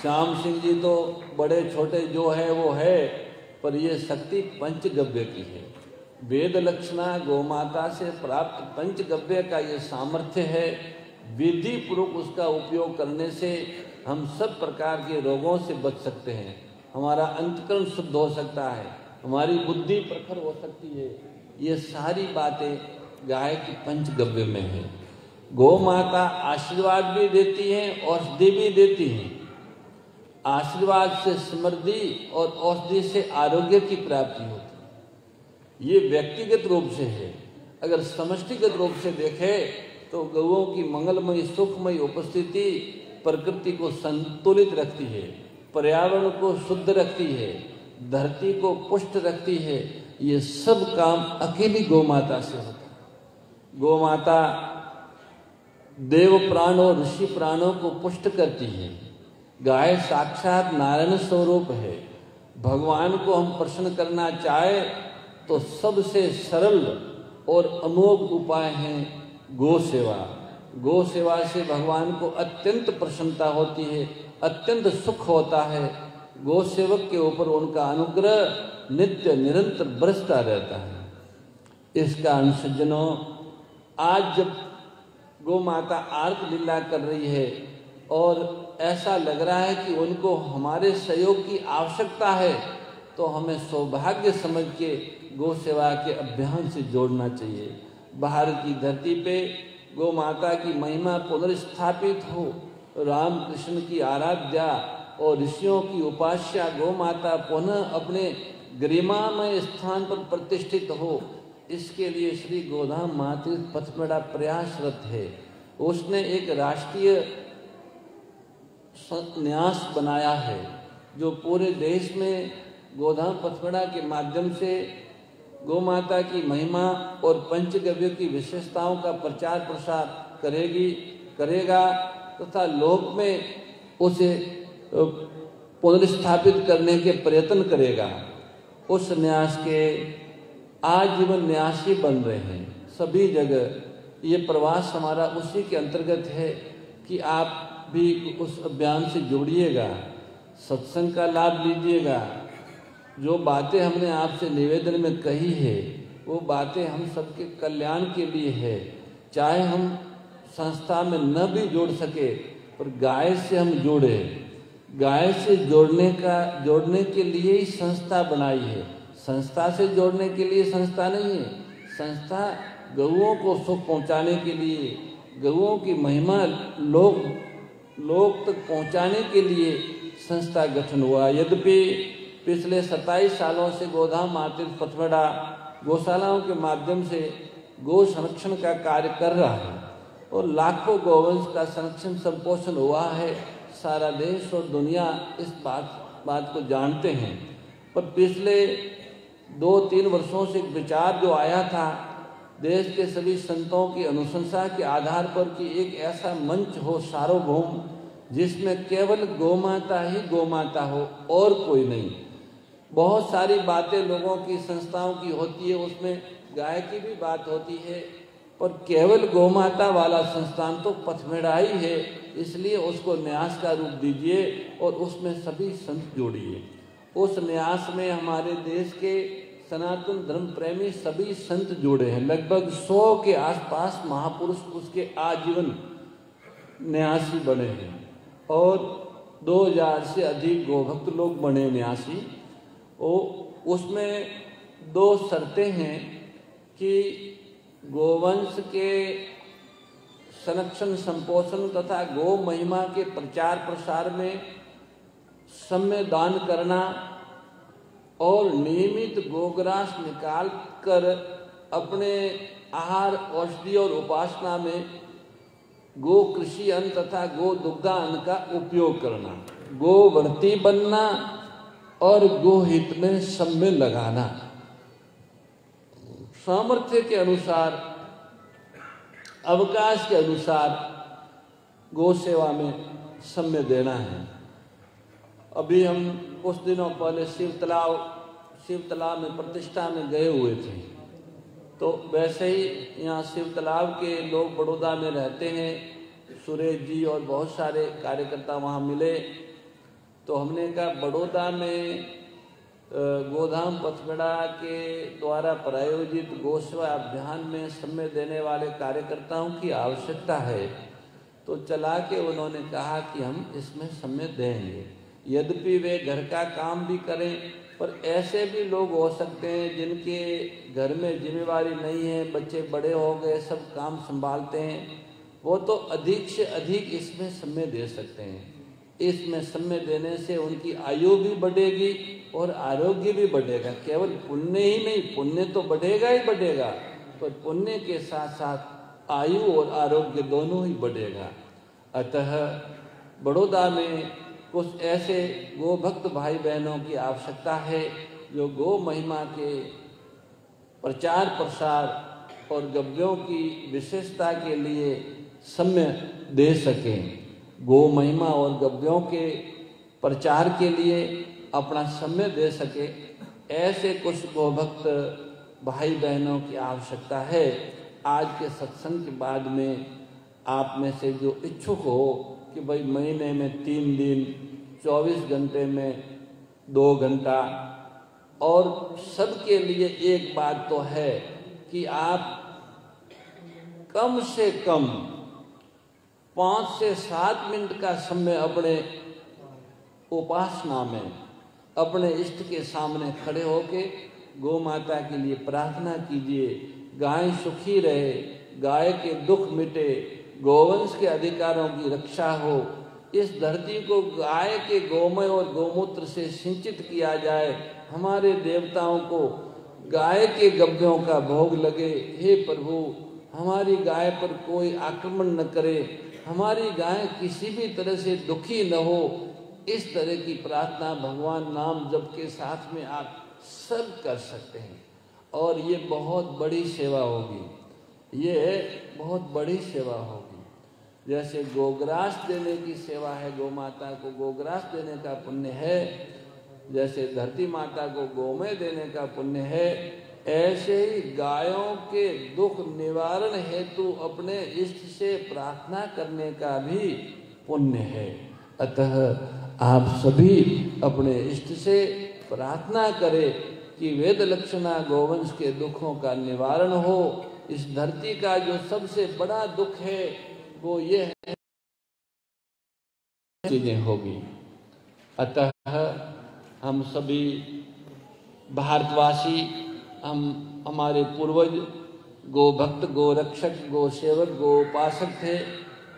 श्याम सिंह जी तो बड़े छोटे जो है वो है, पर ये शक्ति पंचगव्य की है। वेद लक्षणा गौमाता से प्राप्त पंचगव्य का ये सामर्थ्य है। विधि पूर्वक उसका उपयोग करने से हम सब प्रकार के रोगों से बच सकते हैं, हमारा अंतकरण शुद्ध हो सकता है, हमारी बुद्धि प्रखर हो सकती है। ये सारी बातें गाय की पंचगव्य में है। गौ माता आशीर्वाद भी देती है, औषधि भी देती है। आशीर्वाद से समृद्धि और औषधि से आरोग्य की प्राप्ति होती है। ये व्यक्तिगत रूप से है। अगर समष्टिगत रूप से देखें तो गौओं की मंगलमयी सुखमयी उपस्थिति प्रकृति को संतुलित रखती है, पर्यावरण को शुद्ध रखती है, धरती को पुष्ट रखती है। ये सब काम अकेली गौ माता से होता है। गौ माता देव प्राणों ऋषि प्राणों को पुष्ट करती है। गाय साक्षात नारायण स्वरूप है। भगवान को हम प्रसन्न करना चाहे तो सबसे सरल और अमोघ उपाय है गौ सेवा। गौ सेवा से भगवान को अत्यंत प्रसन्नता होती है, अत्यंत सुख होता है। गौ सेवक के ऊपर उनका अनुग्रह नित्य निरंतर बरसता रहता है। इसका अनुसजनों, आज जब गौ माता आर्त लीला कर रही है और ऐसा लग रहा है कि उनको हमारे सहयोग की आवश्यकता है, तो हमें सौभाग्य समझ के गौ सेवा के अभियान से जोड़ना चाहिए। भारत की धरती पे गौ माता की महिमा पुनर्स्थापित हो, राम कृष्ण की आराध्या और ऋषियों की उपास्या गौ माता पुनः अपने गरिमामय स्थान पर प्रतिष्ठित हो, इसके लिए श्री गोधाम मातृ पथमेड़ा प्रयासरत है। उसने एक राष्ट्रीय न्यास बनाया है जो पूरे देश में गोधाम पथमेड़ा के माध्यम से गौ माता की महिमा और पंचगव्य की विशेषताओं का प्रचार प्रसार करेगा तथा लोक में उसे पुनर्स्थापित करने के प्रयत्न करेगा। उस न्यास के आजीवन न्यासी बन रहे हैं सभी जगह। ये प्रवास हमारा उसी के अंतर्गत है कि आप भी उस अभियान से जुड़िएगा, सत्संग का लाभ लीजिएगा। जो बातें हमने आपसे निवेदन में कही है वो बातें हम सबके कल्याण के लिए है। चाहे हम संस्था में न भी जुड़ सके पर गाय से हम जुड़े। गाय से जोड़ने के लिए ही संस्था बनाई है। संस्था से जोड़ने के लिए संस्था नहीं है। संस्था गौओं को सुख पहुंचाने के लिए, गौओं की महिमा लोक तक पहुंचाने के लिए संस्था गठन हुआ। यद्यपि पिछले 27 सालों से गोधाम मातृ पथमेड़ा गौशालाओं के माध्यम से गौ संरक्षण का कार्य कर रहा है और लाखों गौवंश का संरक्षण संपोषण हुआ है। सारा देश और दुनिया इस बात को जानते हैं। पर पिछले 2-3 वर्षों से एक विचार जो आया था देश के सभी संतों की अनुशंसा के आधार पर कि एक ऐसा मंच हो सार्वभौम जिसमें केवल गौमाता ही गौमाता हो और कोई नहीं। बहुत सारी बातें लोगों की संस्थाओं की होती है, उसमें गाय की भी बात होती है, पर केवल गौमाता वाला संस्थान तो पथमेड़ा ही है। इसलिए उसको न्यास का रूप दीजिए और उसमें सभी संत जोड़िए। उस न्यास में हमारे देश के सनातन धर्म प्रेमी सभी संत जुड़े हैं। लगभग 100 के आसपास महापुरुष उसके आजीवन न्यासी बने हैं और 2000 से अधिक गोभक्त लोग बने न्यासी। उसमें 2 शर्तें हैं कि गोवंश के संरक्षण संपोषण तथा गौ महिमा के प्रचार प्रसार में समय दान करना और नियमित गोग्रास निकाल कर अपने आहार औषधि और उपासना में गो कृषि अन्न तथा गो दुग्धा अन्न का उपयोग करना, गोवर्ती बनना और गो हित में समय लगाना। सामर्थ्य के अनुसार, अवकाश के अनुसार गौ सेवा में समय देना है। अभी हम कुछ दिनों पहले शिव तालाब में प्रतिष्ठा में गए हुए थे। तो वैसे ही यहाँ शिव तालाब के लोग बड़ौदा में रहते हैं, सुरेश जी और बहुत सारे कार्यकर्ता वहाँ मिले। तो हमने कहा बड़ौदा में गोधाम पथमेड़ा के द्वारा प्रायोजित गौ सेवा अभियान में समय देने वाले कार्यकर्ताओं की आवश्यकता है। तो चला के उन्होंने कहा कि हम इसमें समय देंगे। यद्यपि वे घर का काम भी करें, पर ऐसे भी लोग हो सकते हैं जिनके घर में जिम्मेवारी नहीं है, बच्चे बड़े हो गए, सब काम संभालते हैं, वो तो अधिक से अधिक इसमें समय दे सकते हैं। इसमें समय देने से उनकी आयु भी बढ़ेगी और आरोग्य भी बढ़ेगा। केवल पुण्य ही नहीं, पुण्य तो बढ़ेगा ही बढ़ेगा, पर पुण्य के साथ साथ आयु और आरोग्य दोनों ही बढ़ेगा। अतः बड़ौदा में कुछ ऐसे गो भक्त भाई बहनों की आवश्यकता है जो गो महिमा के प्रचार प्रसार और गव्यों की विशेषता के लिए समय दे सकें। गो महिमा और गव्यों के प्रचार के लिए अपना समय दे सके, ऐसे कुछ गो भक्त भाई बहनों की आवश्यकता है। आज के सत्संग के बाद में आप में से जो इच्छुक हो कि भाई महीने में 3 दिन 24 घंटे में 2 घंटा, और सबके लिए एक बात तो है कि आप कम से कम 5 से 7 मिनट का समय अपने उपासना में अपने इष्ट के सामने खड़े होके गौ माता के लिए प्रार्थना कीजिए। गाय सुखी रहे, गाय के दुख मिटे, गोवंश के अधिकारों की रक्षा हो, इस धरती को गाय के गोमय और गोमूत्र से सिंचित किया जाए, हमारे देवताओं को गाय के गव्यों का भोग लगे। हे प्रभु, हमारी गाय पर कोई आक्रमण न करे, हमारी गाय किसी भी तरह से दुखी न हो। इस तरह की प्रार्थना भगवान नाम जप के साथ में आप सब कर सकते हैं, और ये बहुत बड़ी सेवा होगी, ये बहुत बड़ी सेवा होगी। जैसे गोग्रास देने की सेवा है, गौ माता को गोग्रास देने का पुण्य है, जैसे धरती माता को गोमय देने का पुण्य है, ऐसे ही गायों के दुख निवारण हेतु अपने इष्ट से प्रार्थना करने का भी पुण्य है। अतः आप सभी अपने इष्ट से प्रार्थना करें कि वेद लक्षणा गोवंश के दुखों का निवारण हो। इस धरती का जो सबसे बड़ा दुख है वो ये है चीजें होगी। अतः हम सभी भारतवासी, हम हमारे पूर्वज गो भक्त, गो रक्षक, गो सेवक, गो उपासक थे।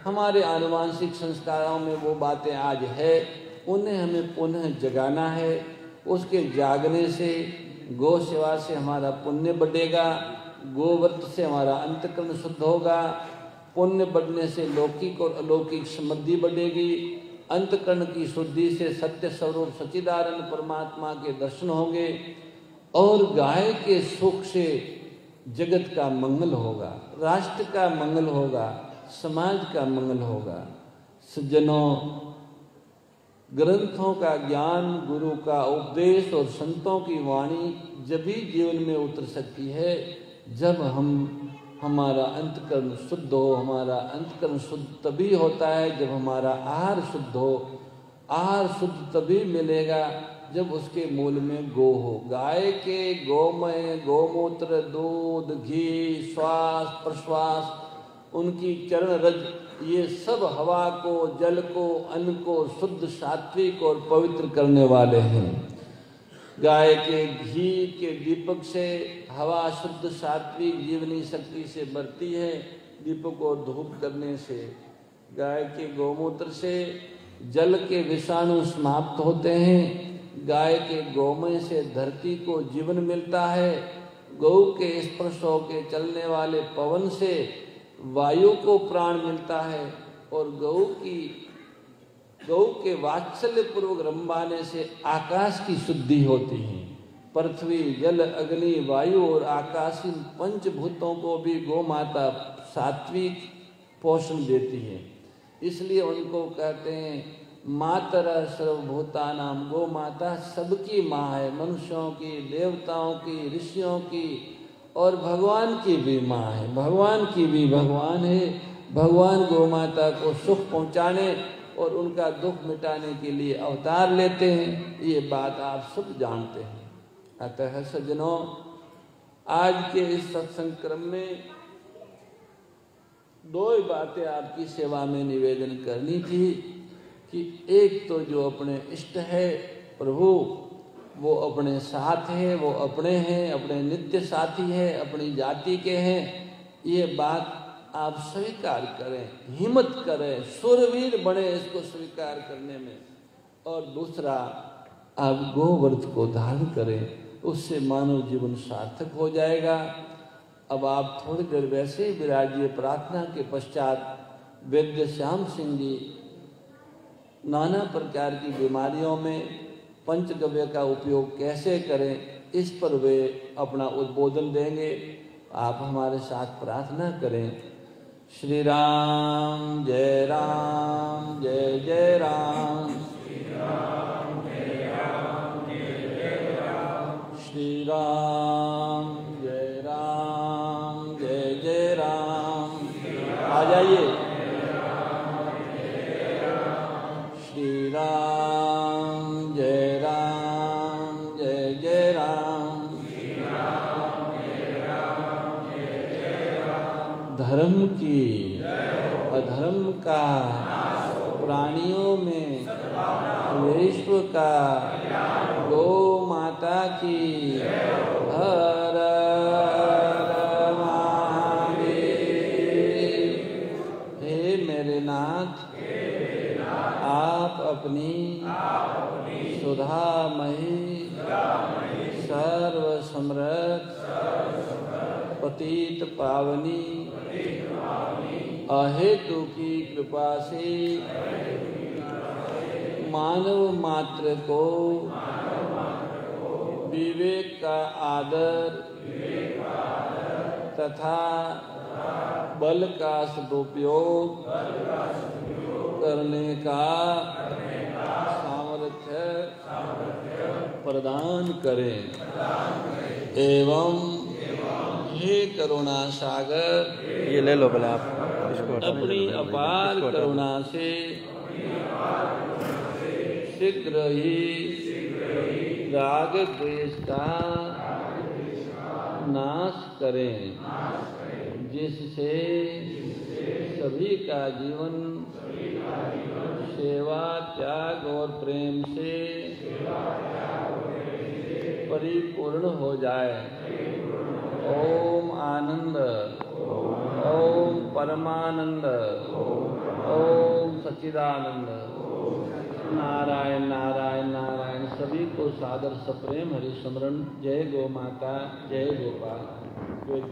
हमारे आनुवांशिक संस्कारों में वो बातें आज है, उन्हें हमें पुनः जगाना है। उसके जागने से गो सेवा से हमारा पुण्य बढ़ेगा, गोव्रत से हमारा अंतकरण शुद्ध होगा, पुण्य बढ़ने से लौकिक और अलौकिक समृद्धि बढ़ेगी, अंतकरण की शुद्धि से सत्य स्वरूप सच्चिदानंद परमात्मा के दर्शन होंगे, और गाय के सुख से जगत का मंगल होगा, राष्ट्र का मंगल होगा, समाज का मंगल होगा। सज्जनों, ग्रंथों का ज्ञान, गुरु का उपदेश और संतों की वाणी जब ही जीवन में उतर सकती है जब हमारा अंतकरण शुद्ध हो। हमारा अंतकरण शुद्ध तभी होता है जब हमारा आहार शुद्ध हो। आहार शुद्ध तभी मिलेगा जब उसके मूल में गो हो। गाय के गोमय, गोमूत्र, दूध, घी, श्वास प्रश्वास, उनकी चरण रज, ये सब हवा को, जल को, अन्न को शुद्ध, सात्विक और पवित्र करने वाले हैं। गाय के घी के दीपक से हवा शुद्ध, सात्विक, जीवनी शक्ति से बढ़ती है। दीपक को धूप करने से, गाय के गोमूत्र से जल के विषाणु समाप्त होते हैं। गाय के गोमय से धरती को जीवन मिलता है। गौ के स्पर्श के चलने वाले पवन से वायु को प्राण मिलता है, और गौ के वात्सल्य पूर्वक रंभाने से आकाश की शुद्धि होती है। पृथ्वी, जल, अग्नि, वायु और आकाश, इन पंचभूतों को भी गौ माता सात्विक पोषण देती है। इसलिए उनको कहते हैं मातरा सर्वभूतानाम। गौ माता सबकी माँ है, मनुष्यों की, देवताओं की, ऋषियों की और भगवान की भी माँ है। भगवान की भी भगवान है। भगवान गौ माता को सुख पहुँचाने और उनका दुख मिटाने के लिए अवतार लेते हैं, ये बात आप सब जानते हैं। अतः सज्जनों, आज के इस सत्संग क्रम में दो ही बातें आपकी सेवा में निवेदन करनी थी कि एक तो जो अपने इष्ट है प्रभु, वो अपने साथ है, वो अपने हैं, अपने नित्य साथी है, अपनी जाति के हैं, ये बात आप स्वीकार करें, हिम्मत करें, शूरवीर बने इसको स्वीकार करने में। और दूसरा, आप गोव्रत को धारण करें, उससे मानव जीवन सार्थक हो जाएगा। अब आप थोड़ी देर वैसे ही विराजिए। प्रार्थना के पश्चात वैद्य श्याम सिंह जी नाना प्रकार की बीमारियों में पंचगव्य का उपयोग कैसे करें, इस पर वे अपना उद्बोधन देंगे। आप हमारे साथ प्रार्थना करें। श्री राम जय राम, जय जय राम, श्री राम जय राम, जय जय राम, श्री राम जय राम, जय जय राम। आ जाइए। श्री राम जय राम, जय जय राम, श्री राम जय राम, जय जय राम। धर्म की अधर्म का, प्राणियों में विश्व का, गौ माता की, हर हर महादेव। हे मेरे नाथ, आप अपनी सुधामयी सर्व समृद्ध पतित पावनी अहेतु की कृपा से मानव मात्र को विवेक का आदर तथा बल का सदुपयोग करने का सामर्थ्य प्रदान करें। एवं हे करुणा सागर, ये ले लो पहले आप इसको, अपनी अपार करुणा से शीघ्र ही राग द्वेष का नाश करें, जिससे सभी का जीवन सेवा, त्याग और प्रेम से परिपूर्ण हो जाए। ओम आनंद, ओम परमानंद, ओम सच्चिदानंद। नारायण नारायण नारायण। सभी को सादर सप्रेम हरि स्मरण। जय गो माता, जय गोपाल। वेद।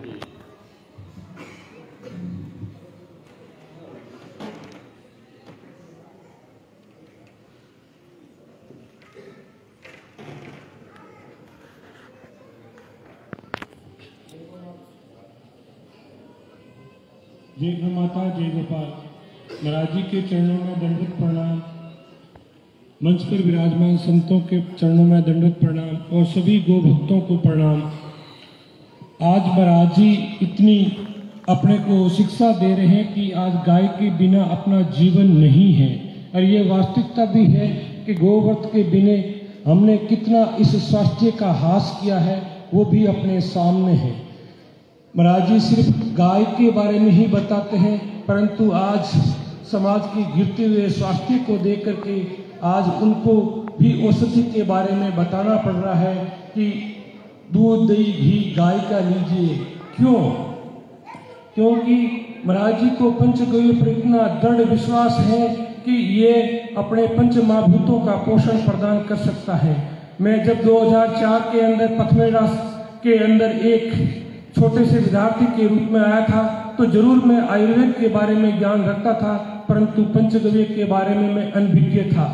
जय गौ माता, जय गोपाल। महाराज जी के चरणों में दंडवत प्रणाम। मंच पर विराजमान संतों के चरणों में दंडवत प्रणाम और सभी गो भक्तों को प्रणाम। आज महाराज जी इतनी अपने को शिक्षा दे रहे हैं कि आज गाय के बिना अपना जीवन नहीं है, और ये वास्तविकता भी है कि गोव्रत के बिना हमने कितना इस स्वास्थ्य का हास किया है, वो भी अपने सामने है। महाराज जी सिर्फ गाय के बारे में ही बताते हैं, परंतु आज समाज की गिरते हुए स्वास्थ्य को देख करके आज उनको भी औषधि के बारे में बताना पड़ रहा है कि दूध दही घी गाय का लीजिए। क्यों? क्योंकि महाराज जी को पंचगव्य पर इतना दृढ़ विश्वास है कि ये अपने पंच महाभूतों का पोषण प्रदान कर सकता है। मैं जब 2004 के अंदर पथमेड़ा के अंदर एक छोटे से विद्यार्थी के रूप में आया था, तो जरूर मैं आयुर्वेद के बारे में ज्ञान रखता था, परंतु पंचगव्य के बारे में मैं अनभिज्ञ था।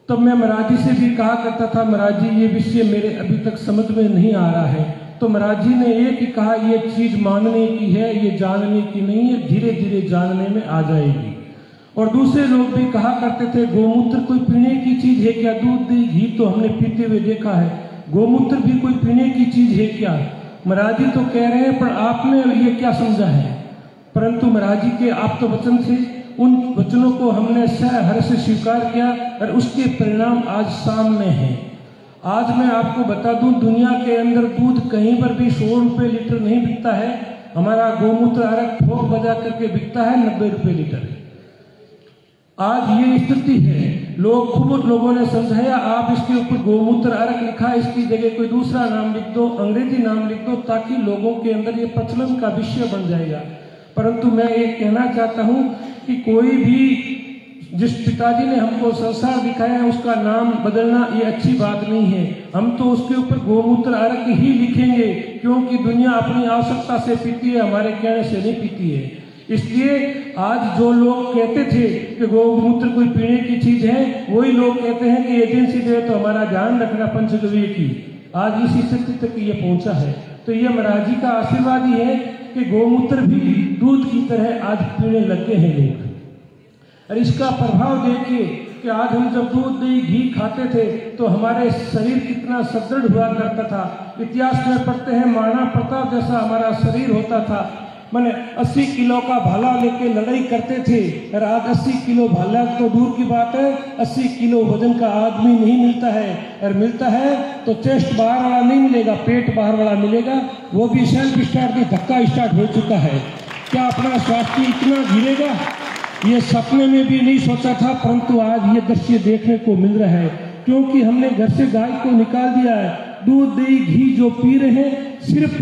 तब मैं महाराज जी से भी कहा करता था, महाराज जी ये विषय मेरे अभी तक समझ में नहीं आ रहा है। तो महाराज जी ने एक ही कहा, ये चीज मानने की है, ये जानने की नहीं है, धीरे धीरे जानने में आ जाएगी। और दूसरे लोग भी कहा करते थे, गोमूत्र कोई पीने की चीज है क्या? दूध दही घी तो हमने पीते हुए देखा है, गोमूत्र भी कोई पीने की चीज है क्या? महाराज जी तो कह रहे हैं, पर आपने ये क्या समझा है? परंतु महाराज जी के आप तो वचन थे, उन वचनों को हमने सहर्ष से स्वीकार किया और उसके परिणाम आज सामने हैं। आज मैं आपको बता दूं, दुनिया के अंदर दूध कहीं पर भी 100 रुपये लीटर नहीं बिकता है, हमारा गोमूत्र आरक ठोक बजा करके बिकता है 90 रुपये लीटर। आज ये स्थिति है। खूब लोगों ने समझाया आप इसके ऊपर गोमूत्र आरक लिखा है, इसकी जगह कोई दूसरा नाम लिख दो, अंग्रेजी नाम लिख दो, ताकि लोगों के अंदर ये प्रचलन का विषय बन जाएगा। परंतु मैं ये कहना चाहता हूँ कि कोई भी जिस पिताजी ने हमको संसार दिखाया है उसका नाम बदलना ये अच्छी बात नहीं है। हम तो उसके ऊपर गोमूत्र आरक ही लिखेंगे, क्योंकि दुनिया अपनी आवश्यकता से पीती है, हमारे कहने से नहीं पीती है। इसलिए आज जो लोग कहते थे कि गोमूत्र कोई पीने की चीज है, वही लोग कहते हैं कि एजेंसी दे तो हमारा ध्यान रखना पंचगव्य की। आज इसी स्थिति तक ये पहुंचा है। तो ये महाराज जी का आशीर्वाद ही है कि गोमूत्र भी दूध की तरह आज पीने लग गए हैं लोग। और इसका प्रभाव देखिए कि आज हम जब दूध दही घी खाते थे तो हमारे शरीर कितना सुदृढ़ हुआ करता था। इतिहास में पढ़ते हैं महाराणा प्रताप जैसा हमारा शरीर होता था। मैंने 80 किलो का भाला लेके लड़ाई करते थे, और आज 80 किलो भाला तो दूर की बात है, 80 किलो वजन का आदमी नहीं मिलता है। और मिलता है तो चेस्ट बाहर वाला नहीं मिलेगा, पेट बाहर वाला मिलेगा, वो भी सेल्फ स्टार्ट की धक्का स्टार्ट हो चुका है। क्या अपना स्वास्थ्य इतना गिरेगा, ये सपने में भी नहीं सोचा था, परंतु आज ये दृश्य देखने को मिल रहा है। क्योंकि हमने घर से गाय को निकाल दिया है, दूध दही घी जो पी रहे हैं सिर्फ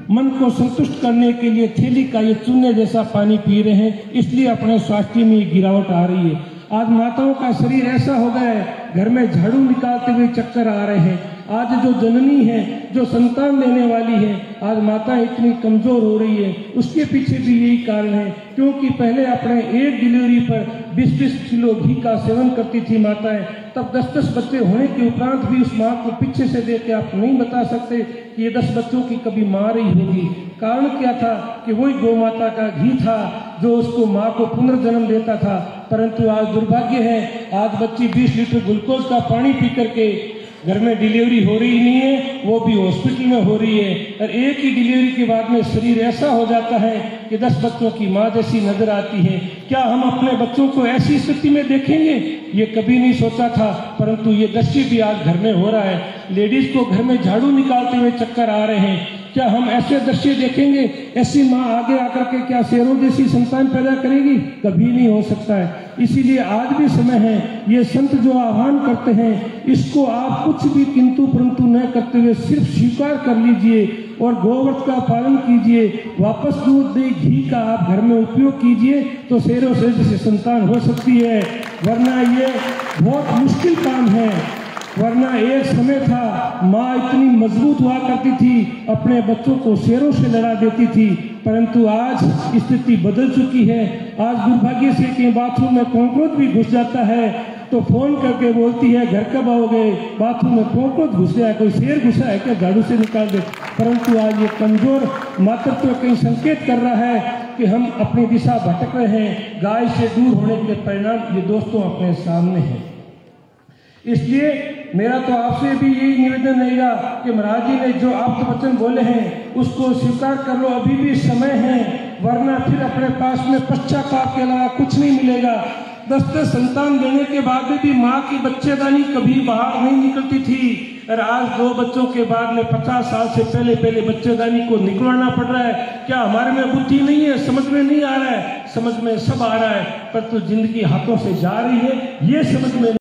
मन को संतुष्ट करने के लिए थैली का ये चूने जैसा पानी पी रहे हैं, इसलिए अपने स्वास्थ्य में गिरावट आ रही है। आज माताओं का शरीर ऐसा हो गया है, घर में झाड़ू निकालते हुए चक्कर आ रहे हैं। आज जो जननी है, जो संतान देने वाली है, आज माता इतनी कमजोर हो रही है, उसके पीछे भी यही कारण है। क्योंकि पहले अपने एक डिलीवरी पर 20-20 किलो घी का सेवन करती थी माताएं, तब 10-10 बच्चे होने के उपरांत भी उस माँ को पीछे से देख के आप नहीं बता सकते कि ये 10 बच्चों की कभी माँ रही होगी। कारण क्या था कि वही गौ माता का घी था जो उसको माँ को पुनर्जन्म देता था। परंतु आज दुर्भाग्य है, आज बच्ची 20 लीटर ग्लूकोज का पानी पी करके घर में डिलीवरी हो रही नहीं है, वो भी हॉस्पिटल में हो रही है। और एक ही डिलीवरी के बाद में शरीर ऐसा हो जाता है कि 10 बच्चों की माँ जैसी नजर आती है। क्या हम अपने बच्चों को ऐसी स्थिति में देखेंगे? ये कभी नहीं सोचा था, परंतु ये दृश्य भी आज घर में हो रहा है। लेडीज को घर में झाड़ू निकालते हुए चक्कर आ रहे हैं। क्या हम ऐसे दृश्य देखेंगे? ऐसी माँ आगे आकर के क्या शेरों जैसी संतान पैदा करेगी? कभी नहीं हो सकता है। इसीलिए आज भी समय है, ये संत जो आह्वान करते हैं इसको आप कुछ भी किंतु परंतु न करते हुए सिर्फ स्वीकार कर लीजिए और गोव्रत का पालन कीजिए। वापस दूध दही घी का आप घर में उपयोग कीजिए तो शेरों से जैसे संतान हो सकती है, वरना ये बहुत मुश्किल काम है। वरना एक समय था माँ इतनी मजबूत हुआ करती थी, अपने बच्चों को शेरों से लड़ा देती थी, परंतु आज स्थिति बदल चुकी है। आज दुर्भाग्य से कि बाथरूम में कॉकरोच भी घुस जाता है तो फोन करके बोलती है घर कब आओगे, बाथरूम में कॉकरोच घुस गया, कोई शेर घुसा है क्या, झाड़ू से निकाल दे। परंतु आज ये कमजोर मातृत्व कहीं संकेत कर रहा है कि हम अपनी दिशा भटक रहे हैं। गाय से दूर होने के परिणाम ये दोस्तों अपने सामने हैं। इसलिए मेरा तो आपसे भी यही निवेदन रहेगा कि महाराज जी ने जो आप वचन बोले हैं उसको स्वीकार कर लो, अभी भी समय है, वरना फिर अपने पास में पश्चाताप के अलावा कुछ नहीं मिलेगा। 10 संतान देने के बाद भी माँ की बच्चेदानी कभी बाहर नहीं निकलती थी, और आज 2 बच्चों के बाद में 50 साल से पहले बच्चेदानी को निकलवाना पड़ रहा है। क्या हमारे में बुद्धि नहीं है? समझ में नहीं आ रहा है? समझ में सब आ रहा है, पर तो जिंदगी हाथों से जा रही है, ये समझ में